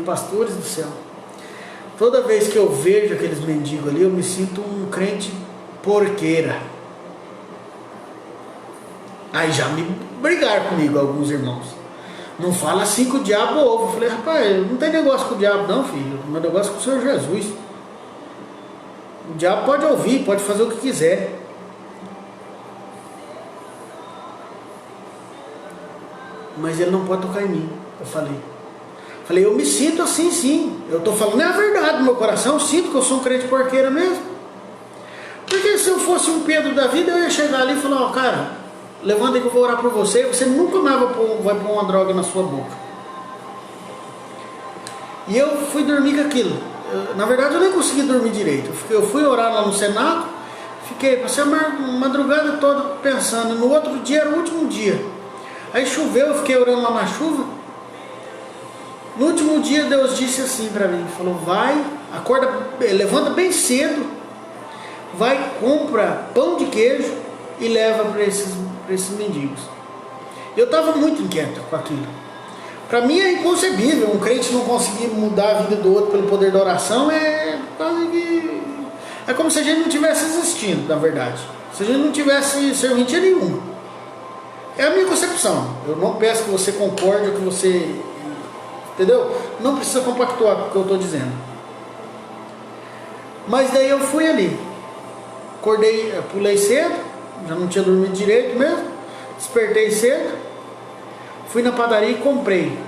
pastores do céu, toda vez que eu vejo aqueles mendigos ali, eu me sinto um crente porqueira. Aí já me brigaram comigo alguns irmãos. Não fala assim com o diabo ouve. Eu falei: rapaz, não tem negócio com o diabo não, filho. O meu negócio é com o Senhor Jesus. O diabo pode ouvir, pode fazer o que quiser. Mas ele não pode tocar em mim. Eu falei, eu me sinto assim sim. Eu estou falando a verdade do meu coração. Eu sinto que eu sou um crente porqueira mesmo. Porque se eu fosse um Pedro da vida, eu ia chegar ali e falar: ó, cara, levanta aí que eu vou orar por você. Você nunca mais vai pôr uma droga na sua boca. E eu fui dormir com aquilo. Na verdade, eu nem consegui dormir direito. Eu fui orar lá no Senado. Passei a madrugada toda pensando. No outro dia era o último dia. Aí choveu, eu fiquei orando lá na chuva. No último dia Deus disse assim para mim, falou: vai, acorda, levanta bem cedo, vai, compra pão de queijo e leva para esses mendigos. Eu estava muito inquieto com aquilo. Para mim é inconcebível um crente não conseguir mudar a vida do outro pelo poder da oração. É como se a gente não tivesse existindo, na verdade. Se a gente não tivesse serventia nenhuma. É a minha concepção. Eu não peço que você concorde ou que você... Entendeu? Não precisa compactuar com o que eu estou dizendo. Mas daí eu fui ali. Acordei, pulei cedo. Já não tinha dormido direito mesmo. Despertei cedo. Fui na padaria e comprei.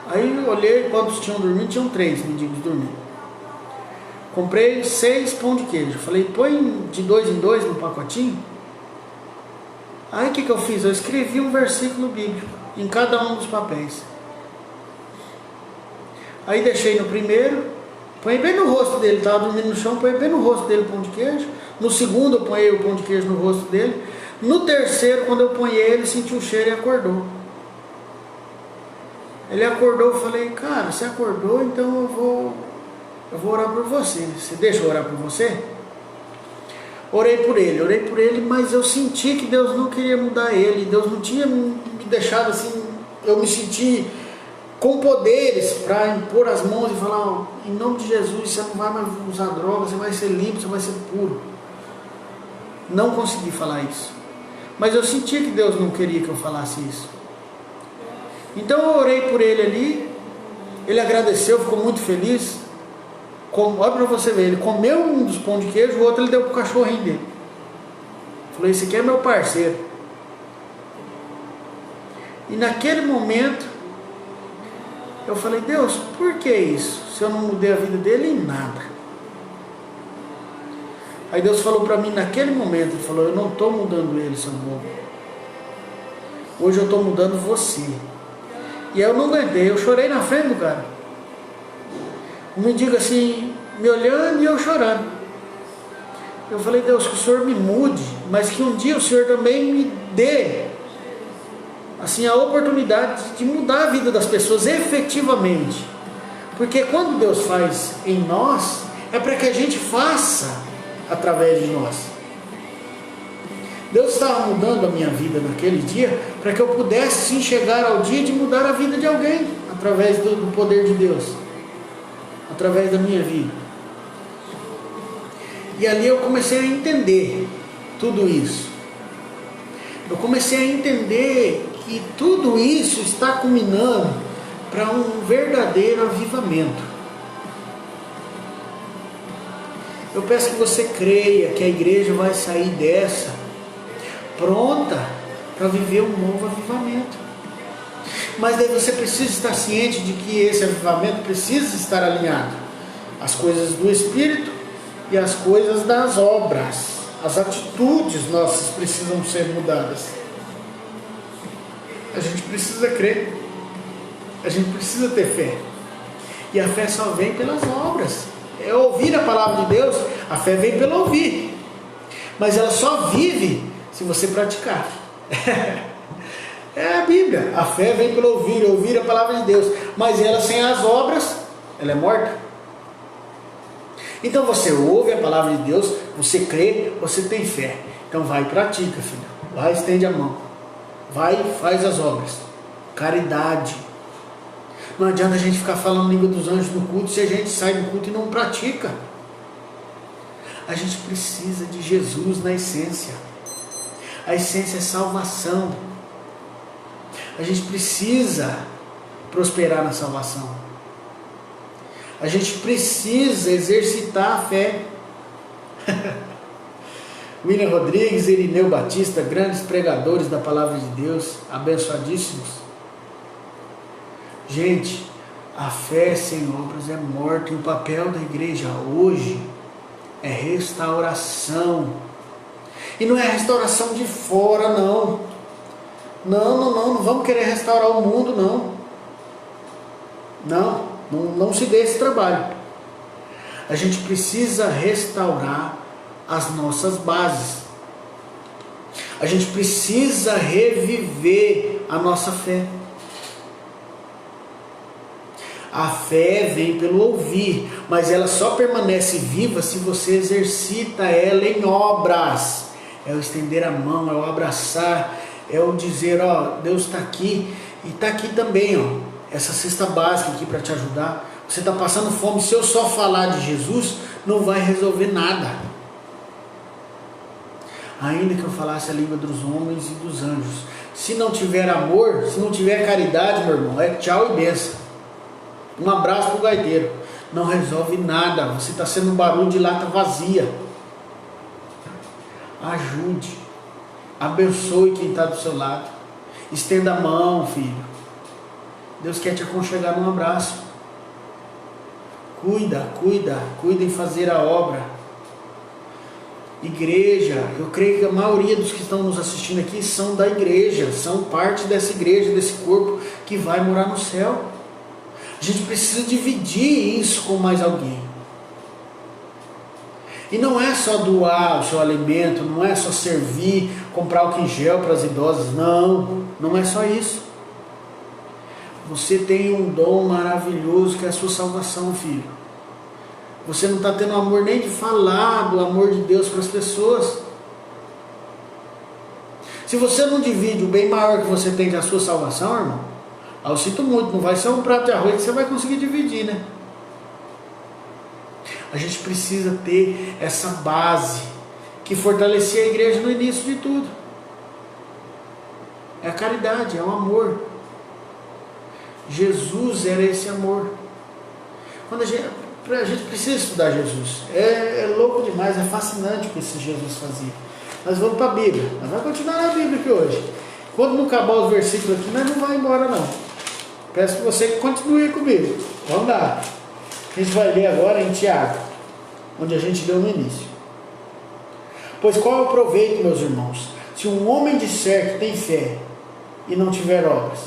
Aí olhei quantos tinham dormindo, tinham 3 mendigos dormindo. Comprei 6 pão de queijo. Falei, põe de 2 em 2 no pacotinho. Aí o que eu fiz? Eu escrevi um versículo bíblico em cada um dos papéis. Aí deixei no primeiro, põe bem no rosto dele, estava dormindo no chão, põe bem no rosto dele o pão de queijo. No segundo eu ponhei o pão de queijo no rosto dele. No terceiro, quando eu ponhei ele, sentiu o cheiro e acordou. Ele acordou, eu falei, cara, você acordou, então eu vou orar por você. Você deixa eu orar por você? Orei por ele, mas eu senti que Deus não queria mudar ele. Deus não tinha me deixado assim, eu me senti com poderes para impor as mãos e falar, em nome de Jesus, você não vai mais usar droga, você vai ser limpo, você vai ser puro. Não consegui falar isso. Mas eu senti que Deus não queria que eu falasse isso. Então eu orei por ele ali, ele agradeceu, ficou muito feliz. Olha para você ver, ele comeu um dos pão de queijo, o outro ele deu para o cachorrinho dele. Falou, esse aqui é meu parceiro. E naquele momento, eu falei, Deus, por que isso? Se eu não mudei a vida dele em nada. Aí Deus falou para mim naquele momento, ele falou, eu não estou mudando ele, seu bobo. Hoje eu estou mudando você. E aí eu não aguentei, eu chorei na frente do cara. O mendigo assim, me olhando e eu chorando. Eu falei, Deus, que o Senhor me mude, mas que um dia o Senhor também me dê assim, a oportunidade de mudar a vida das pessoas efetivamente. Porque quando Deus faz em nós, é para que a gente faça através de nós. Deus estava mudando a minha vida naquele dia, para que eu pudesse sim chegar ao dia de mudar a vida de alguém, através do poder de Deus, através da minha vida. E ali eu comecei a entender tudo isso. Eu comecei a entender que tudo isso está culminando para um verdadeiro avivamento. Eu peço que você creia que a igreja vai sair dessa pronta para viver um novo avivamento. Mas daí você precisa estar ciente de que esse avivamento precisa estar alinhado às coisas do Espírito e às coisas das obras. As atitudes nossas precisam ser mudadas. A gente precisa crer. A gente precisa ter fé. E a fé só vem pelas obras. É ouvir a palavra de Deus. A fé vem pelo ouvir. Mas ela só vive se você praticar. É a Bíblia. A fé vem pelo ouvir a palavra de Deus. Mas ela sem as obras, ela é morta. Então você ouve a palavra de Deus, você crê, você tem fé. Então vai e pratica, filho. Vai, estende a mão. Vai e faz as obras. Caridade. Não adianta a gente ficar falando língua dos anjos no culto se a gente sai do culto e não pratica. A gente precisa de Jesus na essência. A essência é salvação. A gente precisa prosperar na salvação. A gente precisa exercitar a fé. William Rodrigues e Irineu Batista, grandes pregadores da palavra de Deus, abençoadíssimos. Gente, a fé sem obras é morta, e o papel da igreja hoje é restauração. E não é restauração de fora, não. Não vamos querer restaurar o mundo, não. Não se dê esse trabalho. A gente precisa restaurar as nossas bases. A gente precisa reviver a nossa fé. A fé vem pelo ouvir, mas ela só permanece viva se você exercita ela em obras. É o estender a mão, é o abraçar, é o dizer, ó, Deus está aqui, e está aqui também, ó, essa cesta básica aqui para te ajudar. Você está passando fome, se eu só falar de Jesus, não vai resolver nada. Ainda que eu falasse a língua dos homens e dos anjos, se não tiver amor, se não tiver caridade, meu irmão, é tchau e benção. Um abraço para o gaiteiro. Não resolve nada, você está sendo um barulho de lata vazia. Ajude, abençoe quem está do seu lado. Estenda a mão, filho. Deus quer te aconchegar num abraço. Cuida em fazer a obra. Igreja, eu creio que a maioria dos que estão nos assistindo aqui são da igreja, são parte dessa igreja, desse corpo que vai morar no céu. A gente precisa dividir isso com mais alguém. E não é só doar o seu alimento, não é só servir, comprar álcool em gel para as idosas, não é só isso. Você tem um dom maravilhoso que é a sua salvação, filho. Você não está tendo amor nem de falar do amor de Deus para as pessoas. Se você não divide o bem maior que você tem que é a sua salvação, irmão, eu sinto muito, não vai ser um prato de arroz que você vai conseguir dividir, né? A gente precisa ter essa base que fortalecia a igreja no início de tudo. É a caridade, é o amor. Jesus era esse amor. Quando a gente precisa estudar Jesus. É louco demais, é fascinante o que esse Jesus fazia. Nós vamos para a Bíblia. Nós vamos continuar na Bíblia aqui hoje. Quando não acabar os versículos aqui, nós não vamos embora não. Peço que você continue comigo. Vamos lá. A gente vai ler agora em Tiago, onde a gente leu no início. Pois qual é o proveito, meus irmãos, se um homem disser que tem fé e não tiver obras?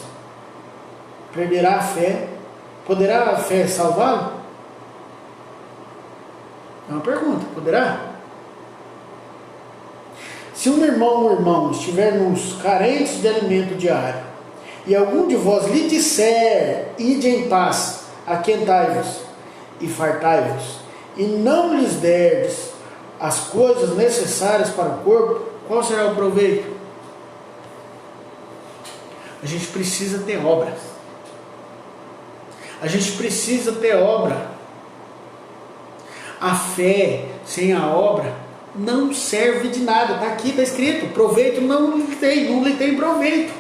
Perderá a fé? Poderá a fé salvá-lo? É uma pergunta, poderá? Se um irmão ou irmão estivermos carentes de alimento diário, e algum de vós lhe disser, ide em paz, aquentai-vos e fartai-vos, e não lhes derdes as coisas necessárias para o corpo, qual será o proveito? A gente precisa ter obras. A gente precisa ter obra. A fé sem a obra não serve de nada. Está aqui, está escrito. Proveito não lhe tem proveito.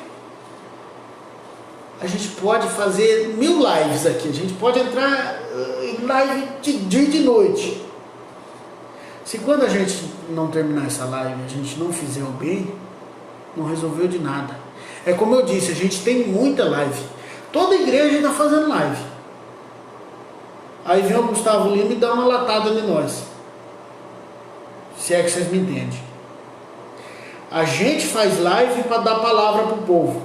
A gente pode fazer 1000 lives aqui. A gente pode entrar em live de dia e de noite. Se quando a gente não terminar essa live, a gente não fizer o bem, não resolveu de nada. É como eu disse, a gente tem muita live. Toda igreja está fazendo live. Aí vem o Gustavo Lima e dá uma latada em nós. Se é que vocês me entendem. A gente faz live para dar palavra para o povo.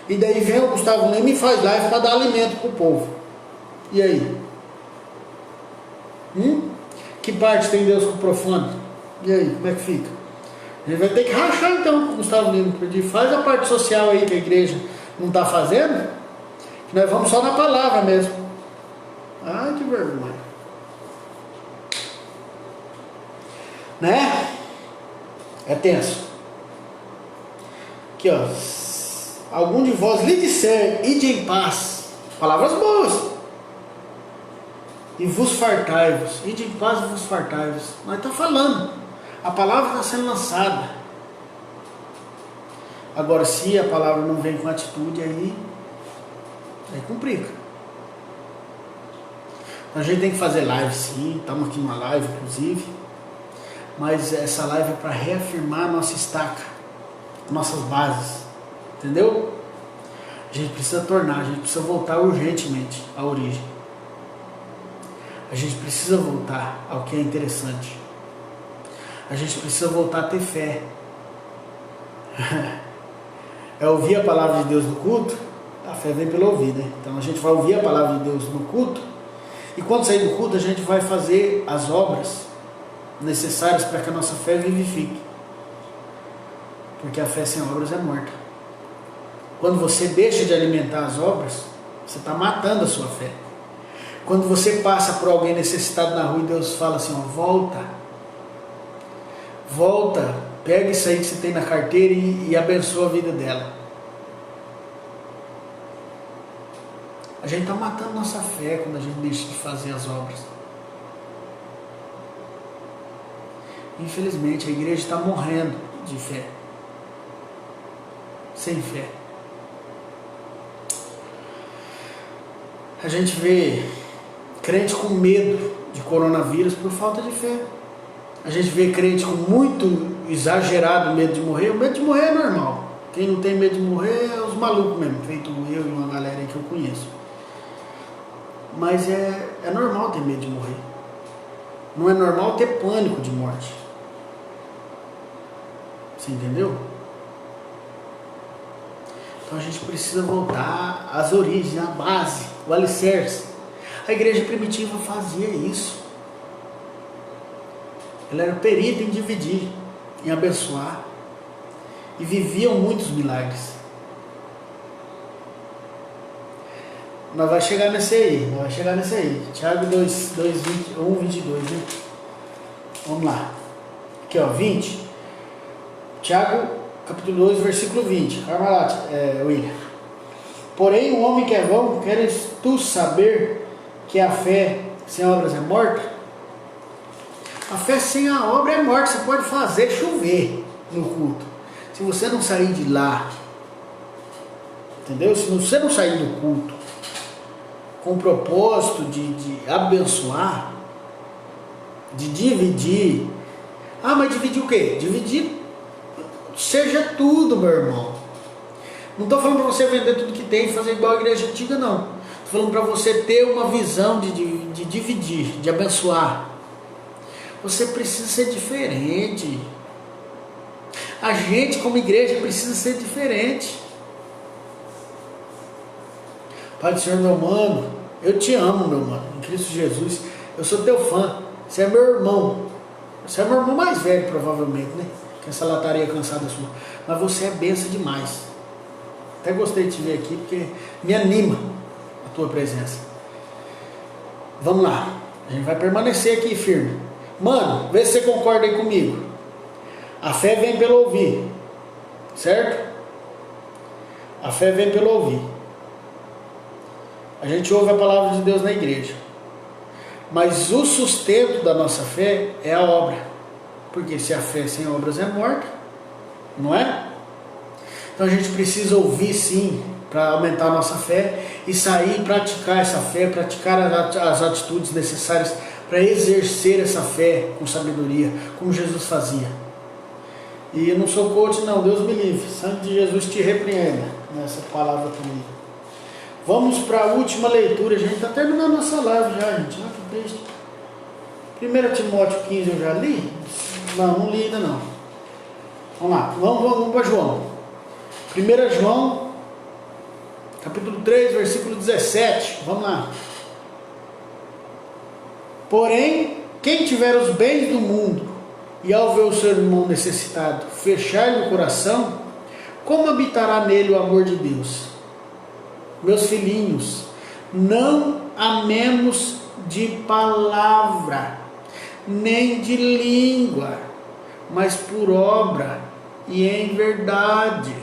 E daí vem o Gustavo Lima e faz live para dar alimento para o povo. E aí? Que parte tem Deus com o profano? E aí, como é que fica? A gente vai ter que rachar então com o Gustavo Lima. Pedir, faz a parte social aí que a igreja não está fazendo. Que nós vamos só na palavra mesmo. Ai, que vergonha. Né? É tenso. Aqui, ó. Algum de vós lhe disser, ide em paz. Palavras boas. E vos fartai-vos. Ide em paz e vos fartai-vos. Nós estamos falando. A palavra está sendo lançada. Agora, se a palavra não vem com atitude, aí complica. A gente tem que fazer live sim, estamos aqui numa live inclusive, mas essa live é para reafirmar a nossa estaca, nossas bases, entendeu? A gente precisa a gente precisa voltar urgentemente à origem. A gente precisa voltar ao que é interessante. A gente precisa voltar a ter fé. É ouvir a palavra de Deus no culto. A fé vem pelo ouvir, né? Então a gente vai ouvir a palavra de Deus no culto. E quando sair do culto, a gente vai fazer as obras necessárias para que a nossa fé vivifique. Porque a fé sem obras é morta. Quando você deixa de alimentar as obras, você está matando a sua fé. Quando você passa por alguém necessitado na rua e Deus fala assim, ó, volta, pega isso aí que você tem na carteira e abençoa a vida dela. A gente está matando nossa fé quando a gente deixa de fazer as obras. Infelizmente, a igreja está morrendo de fé. Sem fé. A gente vê crente com medo de coronavírus por falta de fé. A gente vê crente com muito exagerado medo de morrer. O medo de morrer é normal. Quem não tem medo de morrer é os malucos mesmo, feito eu e uma galera aí que eu conheço. Mas é normal ter medo de morrer. Não é normal ter pânico de morte. Você entendeu? Então a gente precisa voltar às origens, à base, o alicerce. A igreja primitiva fazia isso. Ela era perita em dividir, em abençoar. E viviam muitos milagres. Nós vamos chegar nesse aí. Tiago 2, 1, 22, né? Vamos lá. Aqui, ó, 20. Tiago, capítulo 2, versículo 20. Calma lá, William. Porém, o homem que é vão, queres tu saber que a fé sem obras é morta? A fé sem a obra é morta. Você pode fazer chover no culto. Se você não sair de lá, entendeu? Se você não sair do culto com o propósito de abençoar, de dividir. Ah, mas dividir o quê? Dividir seja tudo, meu irmão. Não estou falando para você vender tudo que tem e fazer igual a igreja antiga, não. Estou falando para você ter uma visão de dividir, de abençoar. Você precisa ser diferente. A gente, como igreja, precisa ser diferente. Pai do Senhor, meu mano, eu te amo, meu mano, em Cristo Jesus. Eu sou teu fã. Você é meu irmão. Você é meu irmão mais velho, provavelmente, né? Que essa lataria cansada sua. Mas você é benção demais. Até gostei de te ver aqui, porque me anima a tua presença. Vamos lá. A gente vai permanecer aqui firme. Mano, vê se você concorda aí comigo. A fé vem pelo ouvir. Certo? A fé vem pelo ouvir. A gente ouve a palavra de Deus na igreja. Mas o sustento da nossa fé é a obra. Porque se a fé sem obras é morta, não é? Então a gente precisa ouvir sim, para aumentar a nossa fé e sair e praticar essa fé, praticar as atitudes necessárias para exercer essa fé com sabedoria, como Jesus fazia. E eu não sou coach não, Deus me livre. Sangue de Jesus te repreenda nessa palavra comigo. Vamos para a última leitura. A gente está terminando nossa live já, gente. Olha que triste. 1 Timóteo 15 eu já li? Não li ainda não. Vamos lá, vamos para João. 1 João, capítulo 3, versículo 17. Vamos lá. Porém, quem tiver os bens do mundo e ao ver o seu irmão necessitado fechar-lhe o coração, como habitará nele o amor de Deus? Meus filhinhos, não amemos de palavra, nem de língua, mas por obra e em verdade.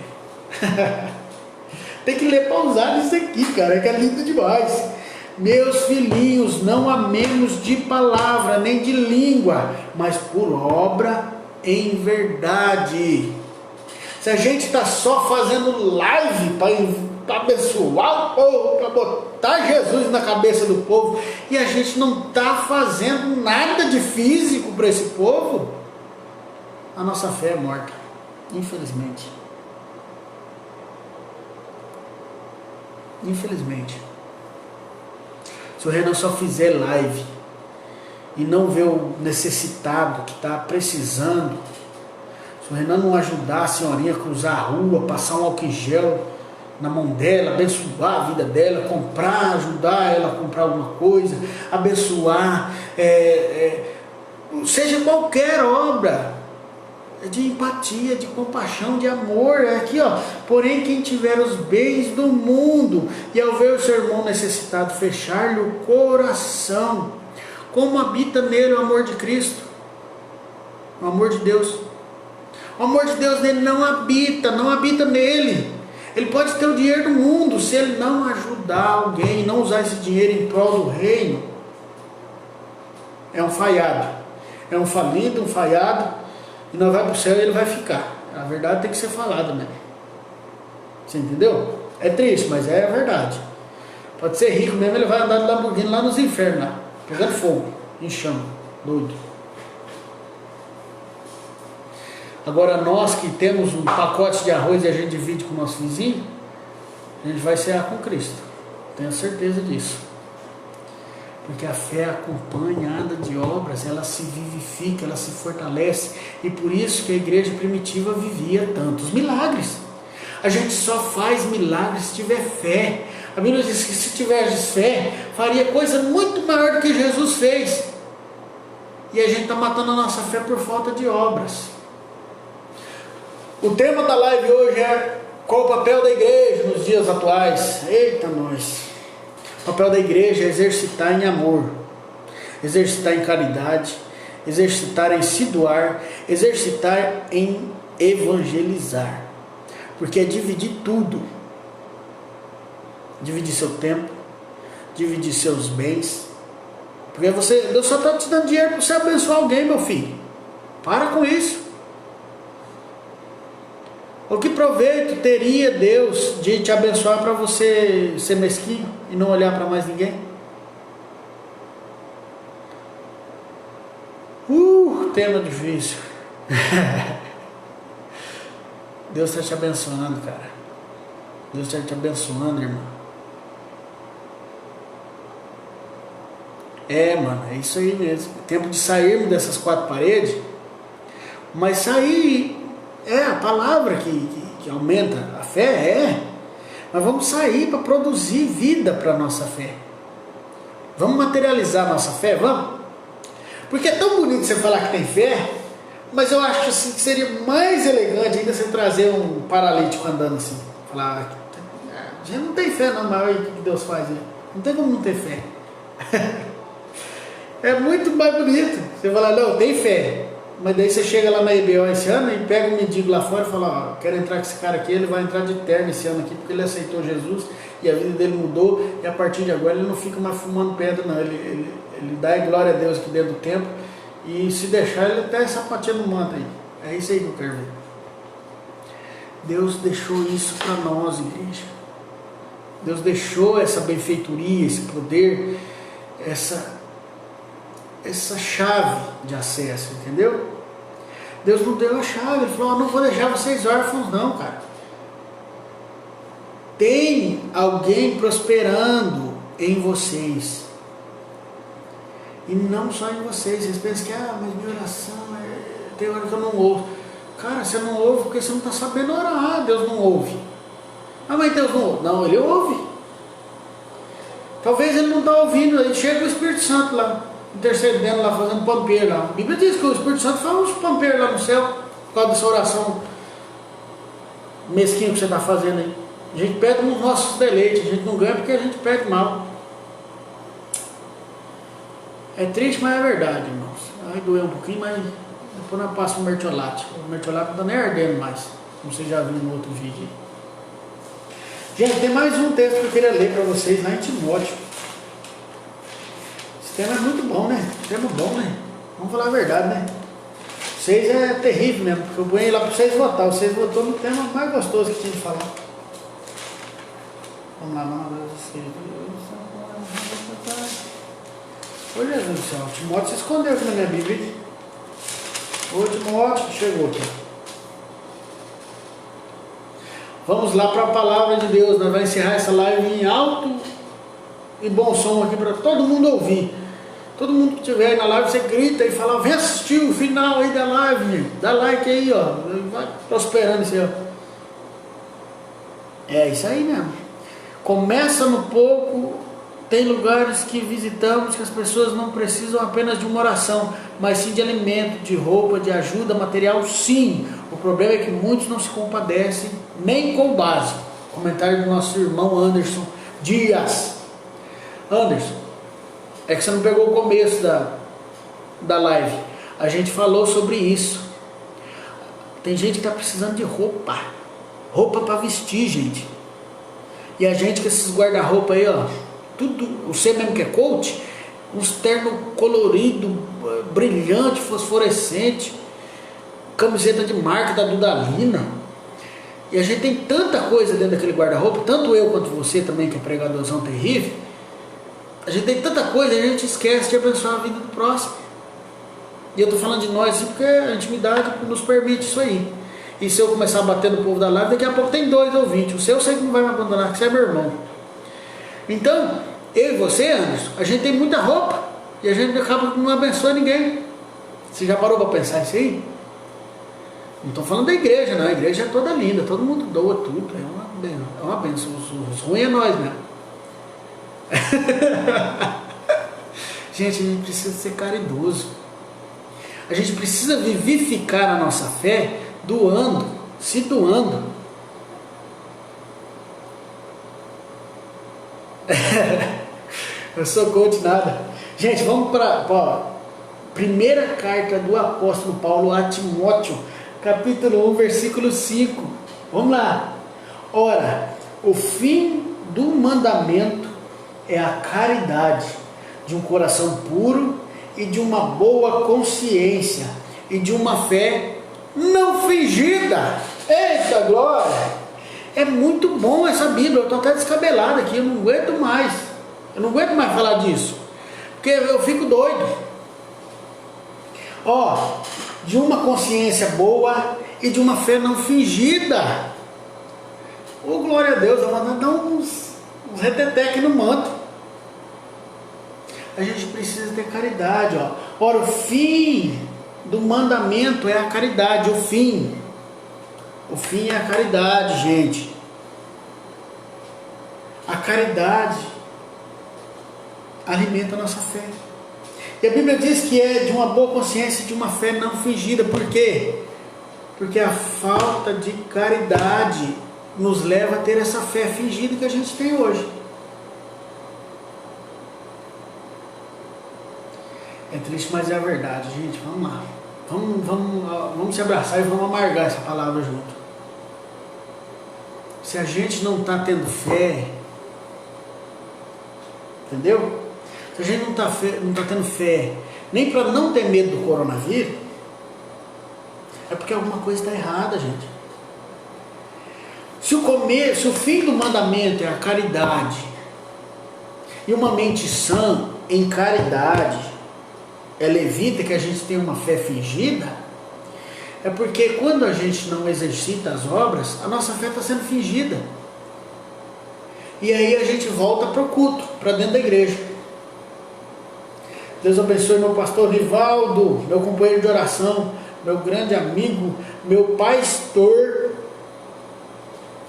Tem que ler pausado isso aqui, cara, que é lindo demais. Meus filhinhos, não amemos de palavra, nem de língua, mas por obra em verdade. Se a gente está só fazendo live para abençoar o povo, para botar Jesus na cabeça do povo, e a gente não está fazendo nada de físico para esse povo, a nossa fé é morta, infelizmente. Infelizmente. Se o Renan só fizer live e não ver o necessitado que está precisando, se o Renan não ajudar a senhorinha a cruzar a rua, passar um álcool em gel na mão dela, abençoar a vida dela, comprar, ajudar ela a comprar alguma coisa, abençoar, seja qualquer obra de empatia, de compaixão, de amor, é aqui ó. Porém, quem tiver os bens do mundo e ao ver o seu irmão necessitado fechar-lhe o coração, como habita nele o amor de Cristo, o amor de Deus? O amor de Deus nele não habita nele. Ele pode ter o dinheiro do mundo, se ele não ajudar alguém, não usar esse dinheiro em prol do reino, é um falhado, é um falido, um falhado, e não vai para o céu e ele vai ficar. A verdade tem que ser falada, né? Você entendeu? É triste, mas é a verdade. Pode ser rico mesmo, ele vai andar de Lamborghini lá nos infernos, lá, pegando fogo, em chama, doido. Agora nós que temos um pacote de arroz e a gente divide com o nosso vizinho, a gente vai cear com Cristo. Tenho certeza disso. Porque a fé acompanhada de obras, ela se vivifica, ela se fortalece. E por isso que a igreja primitiva vivia tantos milagres. A gente só faz milagres se tiver fé. A Bíblia diz que se tiveres fé, faria coisa muito maior do que Jesus fez. E a gente está matando a nossa fé por falta de obras. O tema da live hoje é: qual o papel da igreja nos dias atuais? Eita nós! O papel da igreja é exercitar em amor, exercitar em caridade, exercitar em se doar, exercitar em evangelizar. Porque é dividir tudo. Dividir seu tempo, dividir seus bens. Porque Deus só está te dando dinheiro para você abençoar alguém, meu filho. Para com isso. O que proveito teria Deus de te abençoar para você ser mesquinho e não olhar para mais ninguém? Tema difícil. Deus está te abençoando, cara. Deus está te abençoando, irmão. Mano, é isso aí mesmo. Tempo de sairmos dessas quatro paredes. Mas sair é a palavra que aumenta a fé, Mas vamos sair para produzir vida para a nossa fé. Vamos materializar a nossa fé, vamos? Porque é tão bonito você falar que tem fé, mas eu acho assim, que seria mais elegante ainda você trazer um paralítico andando assim. Falar, a gente não tem fé não, mas olha o que Deus faz aí. Não tem como não ter fé. É muito mais bonito. Você fala, não, tem fé. Mas daí você chega lá na EBO esse ano e pega um mendigo lá fora e fala, quero entrar com esse cara aqui, ele vai entrar de terno esse ano aqui, porque ele aceitou Jesus e a vida dele mudou, e a partir de agora ele não fica mais fumando pedra não, ele dá glória a Deus aqui dentro do templo, e se deixar ele até sapateando no manto aí. É isso aí que eu quero ver. Deus deixou isso para nós, igreja. Deus deixou essa benfeitoria, esse poder, essa chave de acesso, entendeu? Deus não deu a chave, Ele falou, não vou deixar vocês órfãos não, cara. Tem alguém prosperando em vocês. E não só em vocês. Vocês pensam que, mas minha oração, tem hora que eu não ouço. Cara, você não ouve porque você não está sabendo orar, Deus não ouve. Mas Deus não ouve. Não, Ele ouve. Talvez Ele não está ouvindo, aí chega o Espírito Santo lá, intercedendo lá, fazendo pampeiro lá. A Bíblia diz que o Espírito Santo faz uns pampeiros lá no céu, por causa dessa oração mesquinha que você está fazendo aí. A gente pede nos nossos deleites, a gente não ganha porque a gente pede mal. É triste, mas é verdade, irmãos. Vai doer um pouquinho, mas depois nós passamos o mertiolate. O mertiolate não está nem ardendo mais, como vocês já viram no outro vídeo. Gente, tem mais um texto que eu queria ler para vocês lá em Timóteo. Esse tema é muito bom, né? Tema bom, né? Vamos falar a verdade, né? Vocês é terrível mesmo, porque eu ponho lá para vocês votar. Vocês votou no tema mais gostoso que tinha de falar. Vamos lá, vamos. Ô Jesus do céu, Timóteo se escondeu aqui na minha Bíblia. Ô Timóteo, chegou aqui. Vamos lá para a palavra de Deus. Nós vamos encerrar essa live em alto e bom som aqui para todo mundo ouvir. Todo mundo que estiver aí na live, você grita e fala, vem assistir o final aí da live, gente. Dá like aí, ó. Vai prosperando isso aí, ó. É isso aí mesmo. Começa no pouco. Tem lugares que visitamos que as pessoas não precisam apenas de uma oração, mas sim de alimento, de roupa, de ajuda material, sim. O problema é que muitos não se compadecem, nem com base. Comentário do nosso irmão Anderson Dias. Anderson, é que você não pegou o começo da live. A gente falou sobre isso. Tem gente que está precisando de roupa. Roupa para vestir, gente. E a gente com esses guarda-roupa aí, ó. Tudo, você mesmo que é coach, uns ternos coloridos, brilhante, fosforescente, camiseta de marca da Dudalina. E a gente tem tanta coisa dentro daquele guarda-roupa, tanto eu quanto você também, que é pregadorzão terrível. A gente tem tanta coisa, a gente esquece de abençoar a vida do próximo. E eu estou falando de nós assim, porque a intimidade nos permite isso aí. E se eu começar a bater no povo da live, daqui a pouco tem 2 ouvintes. O seu eu sei que não vai me abandonar, porque você é meu irmão. Então, eu e você, Anderson, a gente tem muita roupa e a gente acaba não abençoando ninguém. Você já parou para pensar isso aí? Não estou falando da igreja, não. A igreja é toda linda, todo mundo doa tudo. É uma benção. Os ruins é nós, né? Gente, a gente precisa ser caridoso. A gente precisa vivificar a nossa fé doando, se doando. Eu sou coach nada. Gente, vamos para a primeira carta do apóstolo Paulo a Timóteo, capítulo 1, versículo 5. Vamos lá. Ora, o fim do mandamento é a caridade, de um coração puro e de uma boa consciência e de uma fé não fingida. Eita glória! É muito bom essa Bíblia. Eu estou até descabelado aqui, eu não aguento mais. Eu não aguento mais falar disso, porque eu fico doido. Ó, de uma consciência boa e de uma fé não fingida. Ô glória a Deus, eu vou dar uns reteteque no manto. A gente precisa ter caridade, ó. Ora, o fim do mandamento é a caridade, o fim. O fim é a caridade, gente. A caridade alimenta a nossa fé. E a Bíblia diz que é de uma boa consciência e de uma fé não fingida. Por quê? Porque a falta de caridade nos leva a ter essa fé fingida que a gente tem hoje. É triste, mas é a verdade, gente. Vamos lá. Vamos se abraçar e vamos amargar essa palavra junto. Se a gente não está tendo fé, entendeu? Se a gente não está tendo fé, nem para não ter medo do coronavírus, é porque alguma coisa está errada, gente. Se o fim do mandamento é a caridade, e uma mente sã em caridade, ela evita que a gente tenha uma fé fingida, é porque quando a gente não exercita as obras, a nossa fé está sendo fingida. E aí a gente volta para o culto, para dentro da igreja. Deus abençoe meu pastor Rivaldo, meu companheiro de oração, meu grande amigo, meu pastor.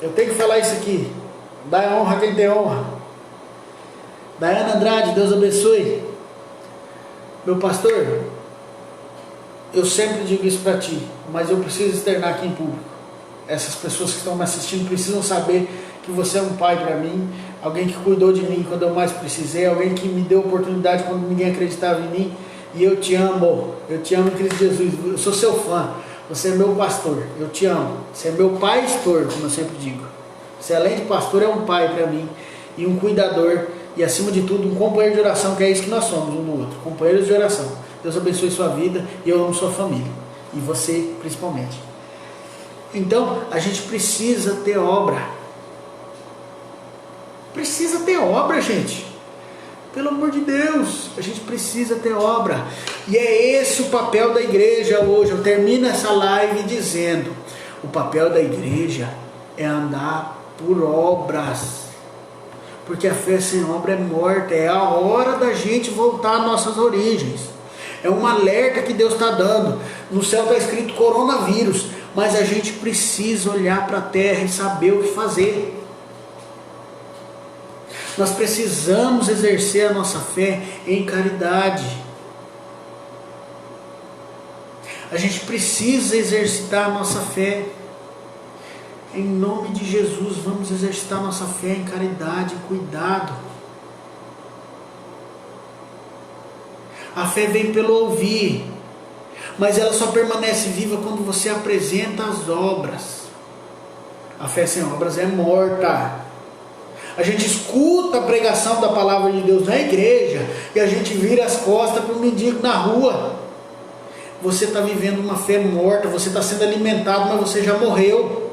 Eu tenho que falar isso aqui. Dá honra a quem tem honra. Daiana Andrade, Deus abençoe. Meu pastor, eu sempre digo isso para ti, mas eu preciso externar aqui em público. Essas pessoas que estão me assistindo precisam saber que você é um pai para mim, alguém que cuidou de mim quando eu mais precisei, alguém que me deu oportunidade quando ninguém acreditava em mim, e eu te amo em Cristo Jesus, eu sou seu fã, você é meu pastor, eu te amo, você é meu pastor, como eu sempre digo. Você além de pastor é um pai para mim, e um cuidador, e acima de tudo um companheiro de oração, que é isso que nós somos um do outro, companheiros de oração. Deus abençoe sua vida, e eu amo sua família, e você principalmente. Então a gente precisa ter obra. Precisa ter obra, gente. Pelo amor de Deus, a gente precisa ter obra. E é esse o papel da igreja hoje. Eu termino essa live dizendo: o papel da igreja é andar por obras. Porque a fé sem obra é morta. É a hora da gente voltar às nossas origens. É um alerta que Deus está dando. No céu está escrito coronavírus, mas a gente precisa olhar para a terra e saber o que fazer. Nós precisamos exercer a nossa fé em caridade. A gente precisa exercitar a nossa fé. Em nome de Jesus, vamos exercitar a nossa fé em caridade, em cuidado. A fé vem pelo ouvir, mas ela só permanece viva quando você apresenta as obras. A fé sem obras é morta. A gente escuta a pregação da palavra de Deus na igreja e a gente vira as costas para o mendigo na rua. Você está vivendo uma fé morta, você está sendo alimentado, mas você já morreu.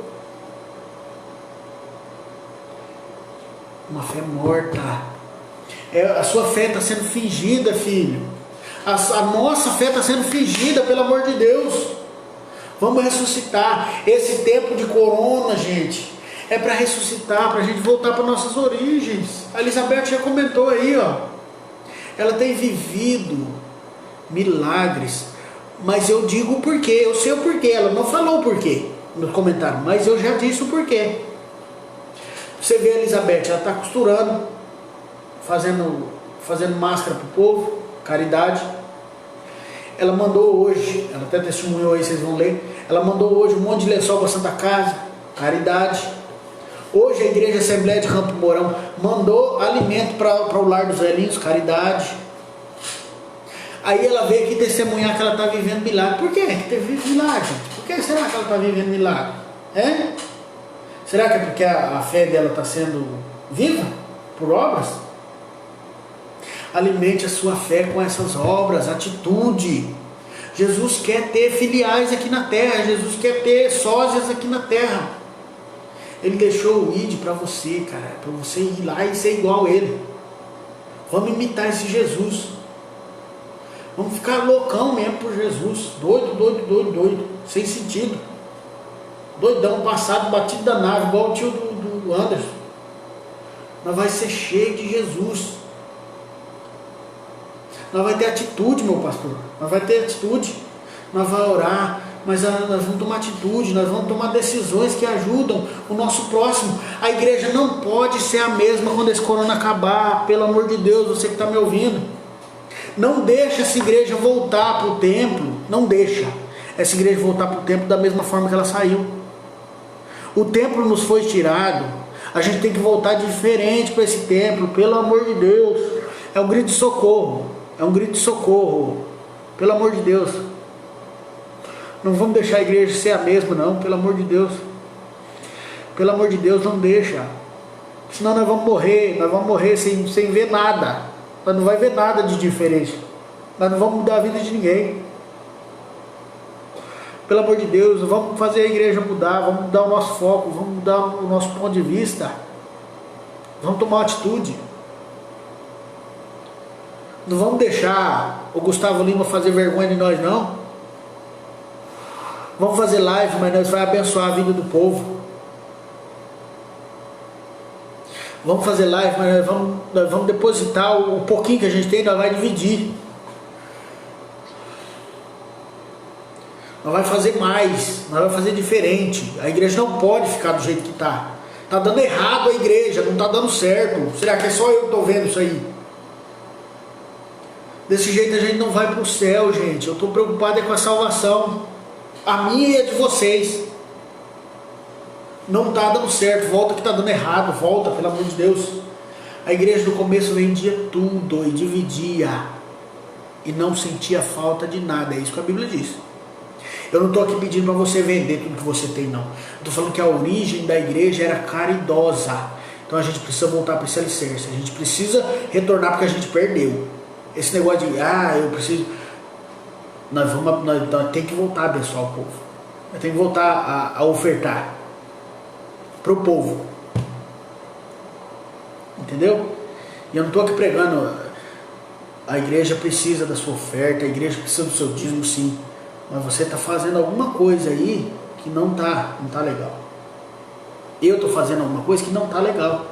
Uma fé morta. A sua fé está sendo fingida, filho. A nossa fé está sendo fingida, pelo amor de Deus. Vamos ressuscitar. Esse tempo de corona, gente, é para ressuscitar, para a gente voltar para nossas origens. A Elizabeth já comentou aí, ó. Ela tem vivido milagres, mas eu digo o porquê, eu sei o porquê. Ela não falou o porquê no comentário, mas eu já disse o porquê. Você vê a Elizabeth, ela está costurando, fazendo máscara para o povo, caridade. Ela mandou hoje, ela até testemunhou aí, vocês vão ler. Ela mandou hoje um monte de lençol para a Santa Casa, caridade. Hoje a Igreja Assembleia de Campo Mourão mandou alimento para o lar dos velhinhos, caridade. Aí ela veio aqui testemunhar que ela está vivendo milagre. Por quê que teve milagre? Por que será que ela está vivendo milagre? É? Será que é porque a fé dela está sendo viva por obras? Alimente a sua fé com essas obras, atitude. Jesus quer ter filiais aqui na terra. Jesus quer ter sósias aqui na terra. Ele deixou o ID para você, cara, para você ir lá e ser igual a ele. Vamos imitar esse Jesus. Vamos ficar loucão mesmo por Jesus. Doido, sem sentido. Doidão, passado, batido da nave, igual o tio do Anderson. Nós vai ser cheio de Jesus. Nós vai ter atitude, meu pastor. Nós vai ter atitude. Nós vamos orar, mas nós vamos tomar atitude, nós vamos tomar decisões que ajudam o nosso próximo. A igreja não pode ser a mesma quando esse corona acabar. Pelo amor de Deus, você que está me ouvindo. Não deixa essa igreja voltar para o templo. Não deixa essa igreja voltar para o templo da mesma forma que ela saiu. O templo nos foi tirado. A gente tem que voltar diferente para esse templo. Pelo amor de Deus. É um grito de socorro. É um grito de socorro. Pelo amor de Deus. Não vamos deixar a igreja ser a mesma, não. Pelo amor de Deus. Pelo amor de Deus, não deixa. Senão nós vamos morrer. Nós vamos morrer sem ver nada. Nós não vai ver nada de diferente. Nós não vamos mudar a vida de ninguém. Pelo amor de Deus, vamos fazer a igreja mudar. Vamos mudar o nosso foco. Vamos mudar o nosso ponto de vista. Vamos tomar uma atitude. Não vamos deixar o Gustavo Lima fazer vergonha de nós, não. Vamos fazer live, mas nós vamos abençoar a vida do povo. Vamos fazer live, mas nós vamos depositar o pouquinho que a gente tem, nós vamos dividir. Nós vamos fazer mais, nós vamos fazer diferente. A igreja não pode ficar do jeito que está. Está dando errado a igreja, não está dando certo. Será que é só eu que estou vendo isso aí? Desse jeito a gente não vai para o céu, gente. Eu estou preocupado com a salvação. A minha e a de vocês. Não está dando certo. Volta que está dando errado. Volta, pelo amor de Deus. A igreja no começo vendia tudo e dividia. E não sentia falta de nada. É isso que a Bíblia diz. Eu não estou aqui pedindo para você vender tudo que você tem, não. Estou falando que a origem da igreja era caridosa. Então a gente precisa voltar para esse alicerce. A gente precisa retornar porque a gente perdeu. Esse negócio de, eu preciso... Nós temos que voltar a abençoar o povo. Nós temos que voltar a ofertar para o povo. Entendeu? E eu não estou aqui pregando. A igreja precisa da sua oferta, a igreja precisa do seu dízimo, sim. Mas você está fazendo alguma coisa aí que não tá legal. Eu estou fazendo alguma coisa que não está legal.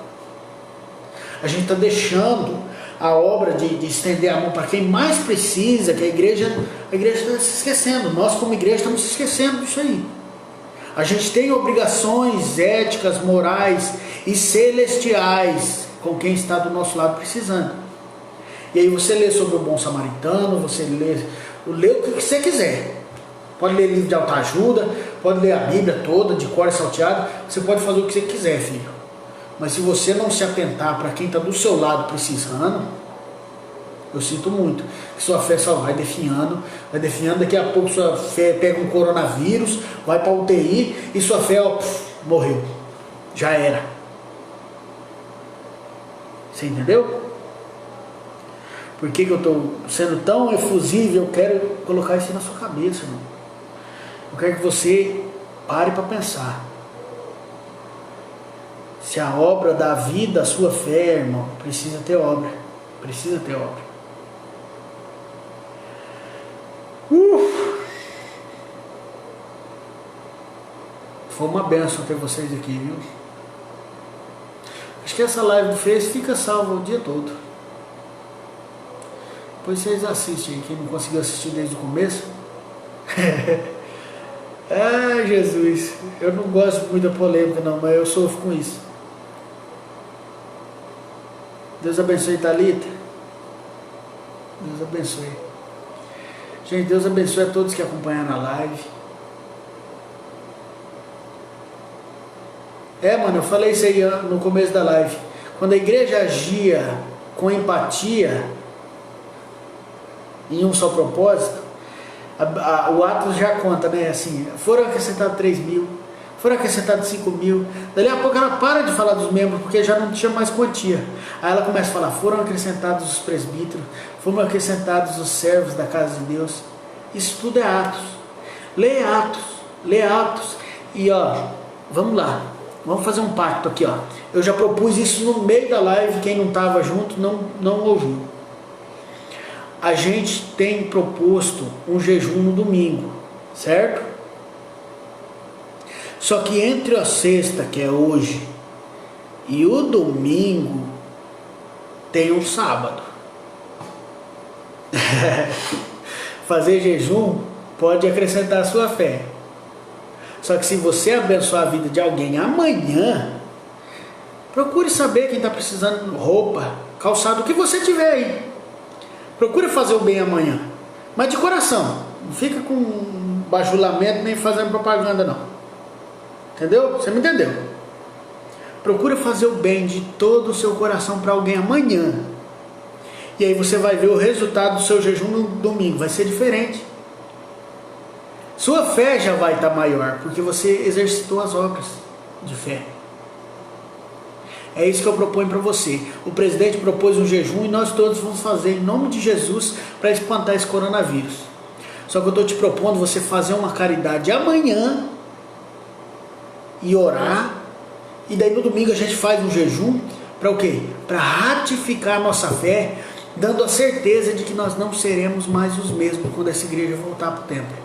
A gente está deixando a obra de estender a mão para quem mais precisa, que a igreja está se esquecendo. Nós como igreja estamos se esquecendo disso aí. A gente tem obrigações éticas, morais e celestiais com quem está do nosso lado precisando. E aí você lê sobre o bom samaritano, você lê o que você quiser. Pode ler livro de autoajuda, pode ler a Bíblia toda, de cor e salteado, você pode fazer o que você quiser, filho. Mas se você não se atentar para quem está do seu lado precisando, eu sinto muito. Sua fé só vai definhando, daqui a pouco sua fé pega um coronavírus, vai para UTI e sua fé morreu. Já era. Você entendeu? Por que eu estou sendo tão efusivo? Eu quero colocar isso na sua cabeça, irmão. Eu quero que você pare para pensar. Se a obra da vida, a sua fé, irmão, precisa ter obra. Precisa ter obra. Foi uma benção ter vocês aqui, viu? Acho que essa live do Face fica salva o dia todo. Depois vocês assistem, quem não conseguiu assistir desde o começo. Ah, Jesus, eu não gosto muito da polêmica não, mas eu sofro com isso. Deus abençoe, Thalita. Deus abençoe. Gente, Deus abençoe a todos que acompanharam a live. Mano, eu falei isso aí no começo da live. Quando a igreja agia com empatia em um só propósito, o Atos já conta, né? Assim, foram acrescentados 3.000, foram acrescentados 5.000. Dali a pouco ela para de falar dos membros, porque já não tinha mais quantia. Aí ela começa a falar: foram acrescentados os presbíteros, foram acrescentados os servos da casa de Deus. Isso tudo é Atos. Lê Atos, lê Atos. E ó, vamos lá, vamos fazer um pacto aqui, ó. Eu já propus isso no meio da live, quem não estava junto não ouviu. A gente tem proposto um jejum no domingo, certo? Só que entre a sexta, que é hoje, e o domingo, tem um sábado. Fazer jejum pode acrescentar a sua fé. Só que se você abençoar a vida de alguém amanhã, procure saber quem está precisando de roupa, calçado, o que você tiver aí. Procure fazer o bem amanhã, mas de coração. Não fica com bajulamento nem fazendo propaganda não. Entendeu? Você me entendeu? Procure fazer o bem de todo o seu coração para alguém amanhã. E aí você vai ver o resultado do seu jejum no domingo. Vai ser diferente. Sua fé já vai estar maior, porque você exercitou as obras de fé. É isso que eu proponho para você. O presidente propôs um jejum e nós todos vamos fazer em nome de Jesus para espantar esse coronavírus. Só que eu estou te propondo você fazer uma caridade amanhã e orar. E daí no domingo a gente faz um jejum para o quê? Para ratificar a nossa fé, dando a certeza de que nós não seremos mais os mesmos quando essa igreja voltar para o templo.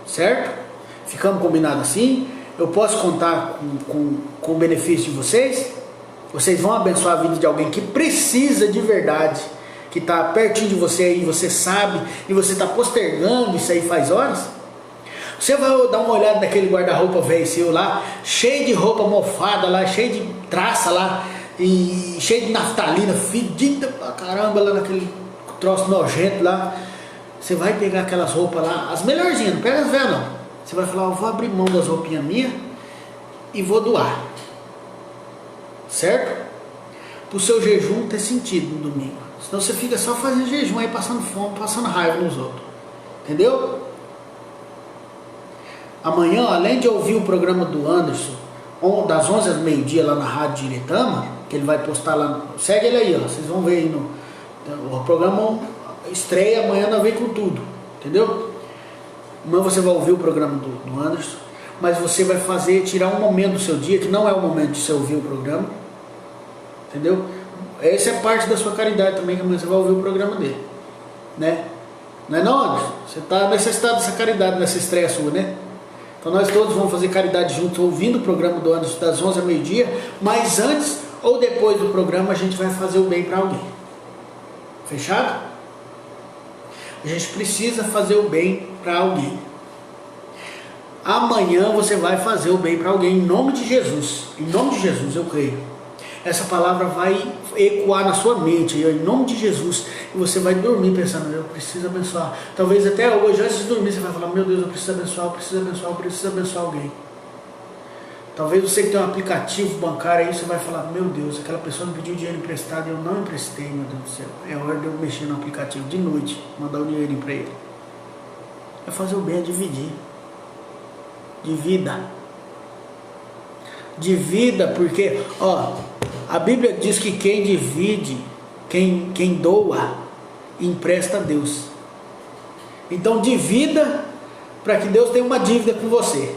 Certo? Ficamos combinados assim? Eu posso contar com o benefício de vocês? Vocês vão abençoar a vida de alguém que precisa de verdade, que está pertinho de você aí, você sabe, e você está postergando isso aí faz horas? Você vai dar uma olhada naquele guarda-roupa velho seu lá, cheio de roupa mofada lá, cheio de traça lá, e cheio de naftalina, fedida pra caramba lá naquele troço nojento lá. Você vai pegar aquelas roupas lá, as melhorzinhas, não pega as velhas não. Você vai falar: eu vou abrir mão das roupinhas minhas e vou doar. Certo? Para o seu jejum ter sentido no domingo. Senão você fica só fazendo jejum aí, passando fome, passando raiva nos outros. Entendeu? Amanhã, além de ouvir o programa do Anderson, das 11 ao meio-dia lá na Rádio Diretama, que ele vai postar lá, segue ele aí, ó, vocês vão ver aí o programa estreia amanhã, nós vem com tudo, entendeu? Amanhã você vai ouvir o programa do Anderson, mas você vai tirar um momento do seu dia, que não é o momento de você ouvir o programa, entendeu? Essa é parte da sua caridade também, que amanhã você vai ouvir o programa dele, né? Não é não, Anderson? Você está necessitado dessa caridade, nessa estreia sua, né? Então nós todos vamos fazer caridade juntos, ouvindo o programa do Anderson das 11 ao meio-dia, mas antes ou depois do programa a gente vai fazer o bem para alguém. Fechado? A gente precisa fazer o bem para alguém. Amanhã você vai fazer o bem para alguém em nome de Jesus. Em nome de Jesus, eu creio. Essa palavra vai ecoar na sua mente, em nome de Jesus, e você vai dormir pensando: eu preciso abençoar. Talvez até hoje, antes de dormir, você vai falar: meu Deus, eu preciso abençoar, eu preciso abençoar, eu preciso abençoar alguém. Talvez você que tem um aplicativo bancário aí, você vai falar: meu Deus, aquela pessoa me pediu dinheiro emprestado e eu não emprestei, meu Deus do céu. É hora de eu mexer no aplicativo de noite, mandar o dinheiro para ele. É fazer o bem, é dividir. De vida. De vida, porque, ó, a Bíblia diz que quem divide, quem doa, empresta a Deus. Então divida para que Deus tenha uma dívida com você.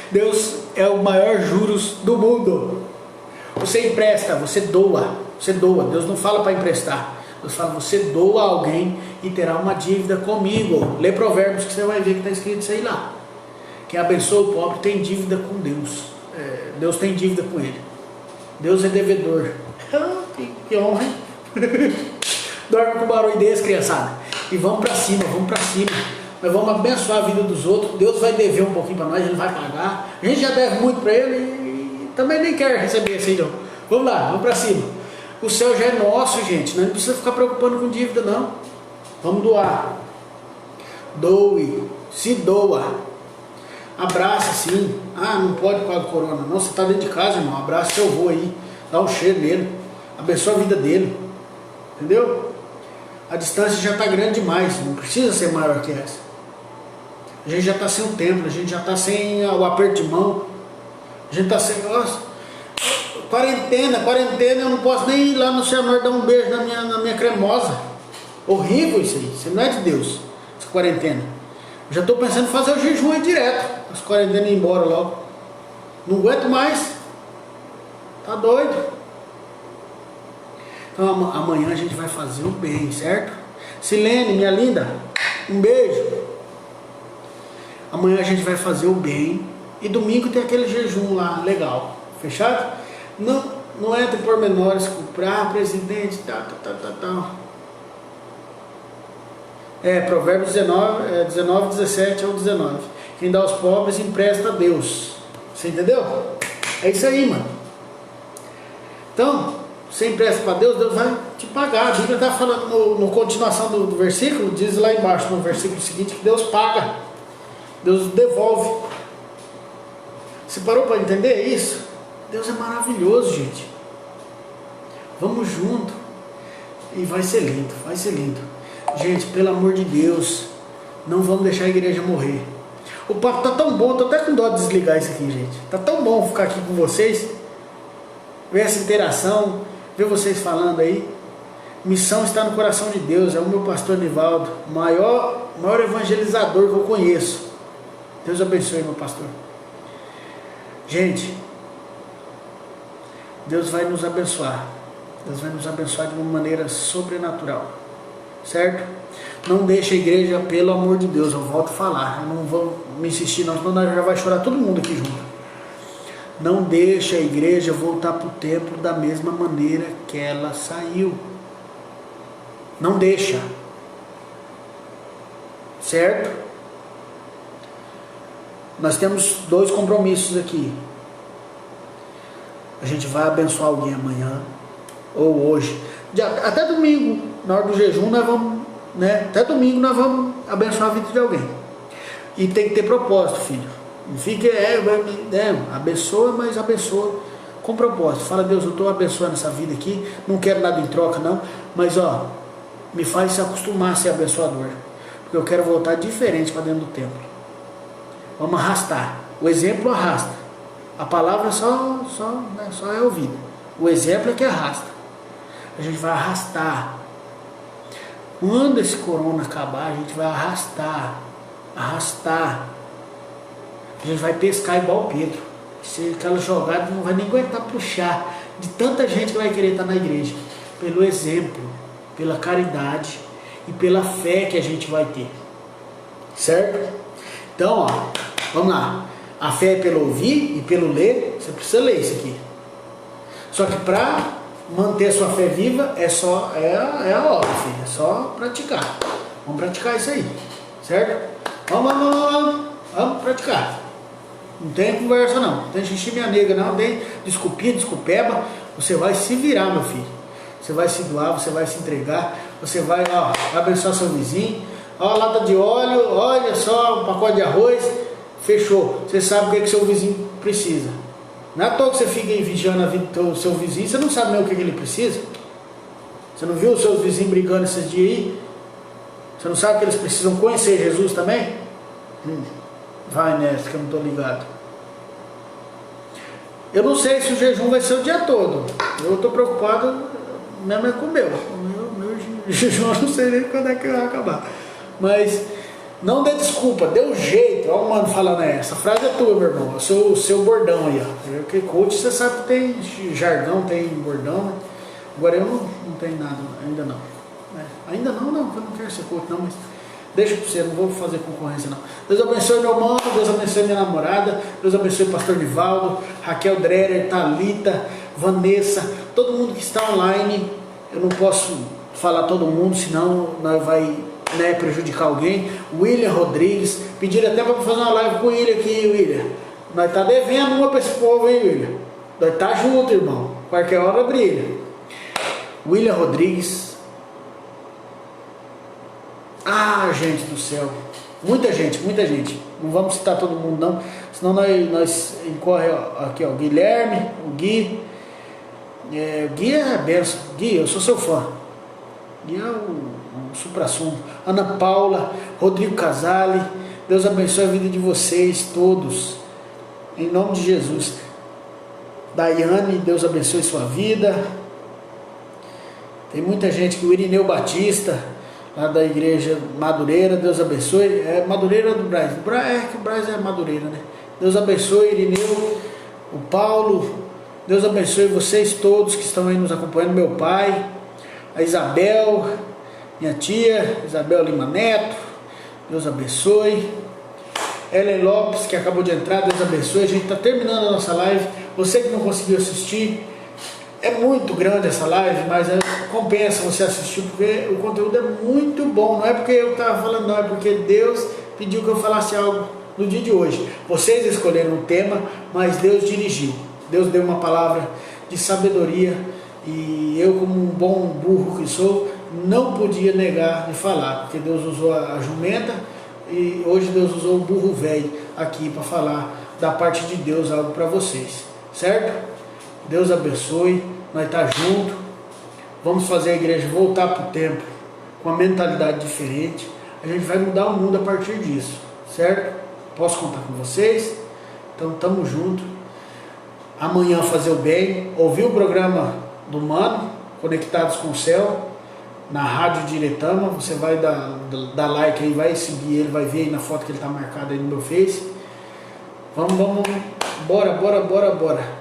Deus é o maior juros do mundo. Você empresta, você doa. Deus não fala para emprestar. Deus fala: você doa a alguém e terá uma dívida comigo. Lê Provérbios que você vai ver que está escrito isso aí lá. Quem abençoa o pobre tem dívida com Deus. Deus tem dívida com ele. Deus é devedor. Que honra, hein? Dorme com barulho desse, criançada. E vamos para cima, vamos para cima. Nós vamos abençoar a vida dos outros. Deus vai dever um pouquinho para nós, Ele vai pagar. A gente já deve muito para Ele e também nem quer receber assim não. Vamos lá, vamos para cima. O céu já é nosso, gente. Nós não precisa ficar preocupando com dívida, não. Vamos doar. Doe, se doa. Abraça sim. Não pode por causa do corona. Não, você está dentro de casa, irmão. Abraça seu avô aí. Dá um cheiro nele. Abençoa a vida dele. Entendeu? A distância já está grande demais. Não precisa ser maior que essa. A gente já está sem o templo. A gente já está sem o aperto de mão. A gente está sem... Nossa, quarentena. Eu não posso nem ir lá no Senhor dar um beijo na minha cremosa. Horrível isso aí. Isso não é de Deus. Essa quarentena. Eu já estou pensando em fazer o jejum aí direto. As quarentenas ir embora logo. Não aguento mais. Tá doido? Então amanhã a gente vai fazer o bem, certo? Silene, minha linda, um beijo. Amanhã a gente vai fazer o bem. E domingo tem aquele jejum lá, legal. Fechado? Não entra em pormenores, comprar, presidente, tal. Provérbios 19, 17 ao 19. Quem dá aos pobres empresta a Deus. Você entendeu? É isso aí, mano. Então, você empresta para Deus, Deus vai te pagar. A Bíblia está falando, no continuação do versículo, diz lá embaixo, no versículo seguinte, que Deus paga. Deus devolve. Você parou para entender isso? Deus é maravilhoso, gente. Vamos junto. E vai ser lindo, vai ser lindo. Gente, pelo amor de Deus, não vamos deixar a igreja morrer. O papo tá tão bom, tô até com dó de desligar isso aqui, gente. Tá tão bom ficar aqui com vocês, ver essa interação, ver vocês falando aí. Missão está no coração de Deus. É o meu pastor Nivaldo, maior evangelizador que eu conheço. Deus abençoe, meu pastor. Gente, Deus vai nos abençoar. Deus vai nos abençoar de uma maneira sobrenatural. Certo? Não deixe a igreja, pelo amor de Deus, eu volto a falar, eu não vou me insistir não, senão já vai chorar todo mundo aqui junto. Não deixe a igreja voltar para o templo da mesma maneira que ela saiu. Não deixa. Certo? Nós temos 2 compromissos aqui. A gente vai abençoar alguém amanhã ou hoje. Até domingo, na hora do jejum, nós vamos, até domingo nós vamos abençoar a vida de alguém. E tem que ter propósito, filho. Não fique, abençoa, mas abençoa com propósito. Fala, Deus, eu estou abençoando essa vida aqui, não quero nada em troca não, mas me faz se acostumar a ser abençoador. Porque eu quero voltar diferente para dentro do templo. Vamos arrastar. O exemplo arrasta. A palavra só é ouvida. O exemplo é que arrasta. A gente vai arrastar. Quando esse corona acabar, a gente vai arrastar. A gente vai pescar igual Pedro. Se aquela jogada não vai nem aguentar puxar. De tanta gente que vai querer estar na igreja. Pelo exemplo, pela caridade e pela fé que a gente vai ter. Certo? Então, vamos lá. A fé é pelo ouvir e pelo ler. Você precisa ler isso aqui. Só que para manter a sua fé viva é a obra, filho. É só praticar. Vamos praticar isso aí. Certo? Vamos praticar. Não tem conversa não. Não tem xixi minha nega não. Não tem desculpeba. Você vai se virar, meu filho. Você vai se doar, você vai se entregar. Você vai abençoar seu vizinho. A lata de óleo, olha só, um pacote de arroz. Fechou. Você sabe o que seu vizinho precisa. Não é à toa que você fica aí vigiando a vida do seu vizinho, você não sabe nem o que ele precisa. Você não viu os seus vizinhos brigando esses dias aí? Você não sabe que eles precisam conhecer Jesus também? Vai nessa que eu não estou ligado. Eu não sei se o jejum vai ser o dia todo. Eu estou preocupado mesmo é com o meu. O meu jejum eu não sei nem quando é que vai acabar. Mas não dê desculpa, dê um jeito. Olha o mano falando essa frase é tua, meu irmão. É o seu bordão aí, ó. Porque coach você sabe que tem jargão, tem bordão, né? Agora eu não tenho nada, ainda não. Ainda não, eu não quero ser coach não, mas Deixa pra você, não vou fazer concorrência não. Deus abençoe meu irmão, Deus abençoe minha namorada, Deus abençoe o pastor Nivaldo, Raquel Dreher, Thalita, Vanessa, todo mundo que está online. Eu não posso falar todo mundo, senão nós vai, né, prejudicar alguém. William Rodrigues, pediram até para fazer uma live com o William aqui, William. Nós tá devendo uma para esse povo, hein, William? Nós tá junto, irmão. Qualquer hora brilha. William Rodrigues. Ah, gente do céu. Muita gente, muita gente. Não vamos citar todo mundo não, senão nós incorre aqui, ó, Guilherme, o Gui. O Gui é a benção. Gui, eu sou seu fã. Gui é o supra-sumo. Ana Paula, Rodrigo Casale. Deus abençoe a vida de vocês todos. Em nome de Jesus. Daiane, Deus abençoe sua vida. Tem muita gente que o Irineu Batista, lá da igreja Madureira, Deus abençoe. É Madureira do Braz. É que o Braz é Madureira, né? Deus abençoe, Irineu, o Paulo. Deus abençoe vocês todos que estão aí nos acompanhando. Meu pai, a Isabel, minha tia, Isabel Lima Neto. Deus abençoe. Ellen Lopes, que acabou de entrar, Deus abençoe. A gente está terminando a nossa live. Você que não conseguiu assistir, é muito grande essa live, mas compensa você assistir, porque o conteúdo é muito bom. Não é porque eu estava falando, não, é porque Deus pediu que eu falasse algo no dia de hoje. Vocês escolheram o tema, mas Deus dirigiu. Deus deu uma palavra de sabedoria, e eu, como um bom burro que sou, não podia negar de falar, porque Deus usou a jumenta, e hoje Deus usou o burro velho aqui para falar da parte de Deus algo para vocês, certo? Deus abençoe, nós estamos juntos, vamos fazer a igreja voltar para o templo com uma mentalidade diferente. A gente vai mudar o mundo a partir disso, certo? Posso contar com vocês? Então estamos juntos. Amanhã fazer o bem, ouvir o programa do Mano, Conectados com o Céu, na Rádio Diretama. Você vai dar like aí, vai seguir ele, vai ver aí na foto que ele está marcado aí no meu Face. Vamos, bora.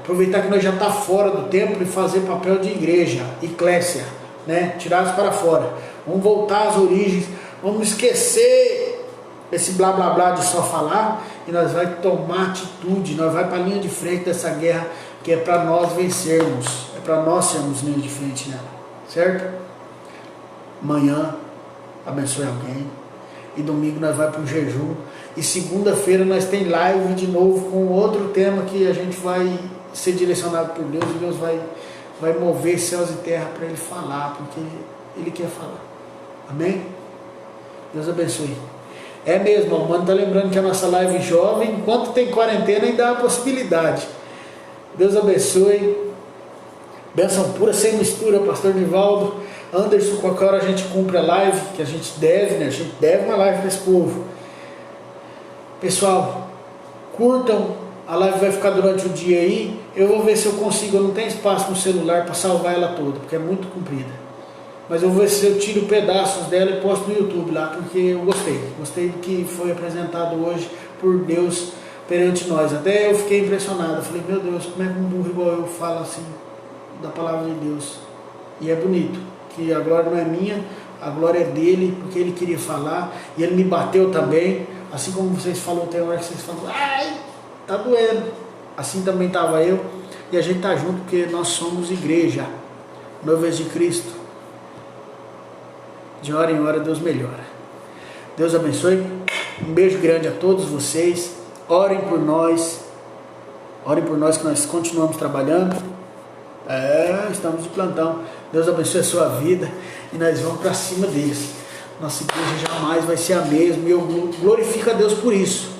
Aproveitar que nós já está fora do templo e fazer papel de igreja, eclésia, né? Tirados para fora. Vamos voltar às origens, vamos esquecer esse blá blá blá de só falar, e nós vai tomar atitude, nós vai para a linha de frente dessa guerra, que é para nós vencermos, é para nós sermos linha de frente nela, certo? Amanhã abençoe alguém, e domingo nós vai para o jejum, e segunda-feira nós tem live de novo com outro tema que a gente vai ser direcionado por Deus, e Deus vai mover céus e terra para ele falar, porque ele quer falar. Amém? Deus abençoe. É mesmo, o Mano está lembrando que a nossa live jovem, enquanto tem quarentena, ainda há a possibilidade. Deus abençoe. Bênção pura, sem mistura, pastor Nivaldo. Anderson, qualquer hora a gente cumpre a live, que a gente deve, né? A gente deve uma live para esse povo. Pessoal, curtam, a live vai ficar durante o dia aí. Eu vou ver se eu consigo, eu não tenho espaço no celular para salvar ela toda, porque é muito comprida. Mas eu vou ver se eu tiro pedaços dela e posto no YouTube lá, porque eu gostei do que foi apresentado hoje por Deus perante nós. Até eu fiquei impressionado, eu falei, meu Deus, como é que um burro igual eu fala assim da palavra de Deus? E é bonito, que a glória não é minha, a glória é dele, porque ele queria falar, e ele me bateu também, assim como vocês falaram, tem hora que vocês falam, ai, tá doendo, assim também estava eu, e a gente tá junto, porque nós somos igreja, noivas de Cristo. De hora em hora Deus melhora. Deus abençoe. Um beijo grande a todos vocês. Orem por nós. Orem por nós, que nós continuamos trabalhando. Estamos de plantão. Deus abençoe a sua vida. E nós vamos para cima deles. Nossa igreja jamais vai ser a mesma. E eu glorifico a Deus por isso.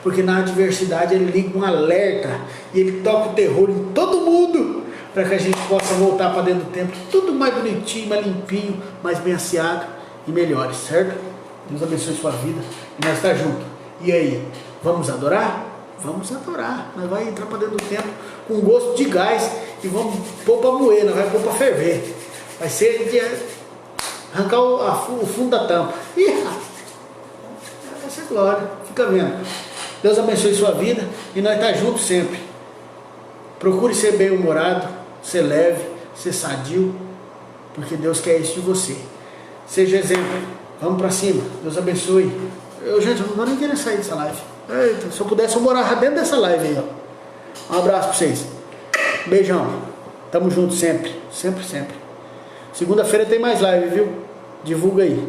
Porque na adversidade Ele liga um alerta. E Ele toca o terror em todo mundo, para que a gente possa voltar para dentro do templo, tudo mais bonitinho, mais limpinho, mais bem asseado e melhores, certo? Deus abençoe sua vida e nós estamos juntos. E aí, vamos adorar? Vamos adorar. Nós vamos entrar para dentro do templo com gosto de gás e vamos pôr para moer, nós vamos pôr para ferver. Vai ser de arrancar o fundo da tampa. Vai ser glória, fica vendo. Deus abençoe sua vida e nós estamos juntos sempre. Procure ser bem-humorado, ser leve, ser sadio, porque Deus quer isso de você. Seja exemplo Vamos pra cima. Deus abençoe. Gente, eu não vou nem querer sair dessa live. Eita, se eu pudesse, eu morava dentro dessa live aí, ó. Um abraço pra vocês. Beijão. Tamo junto sempre. Sempre, sempre. Segunda-feira tem mais live, viu? Divulga aí.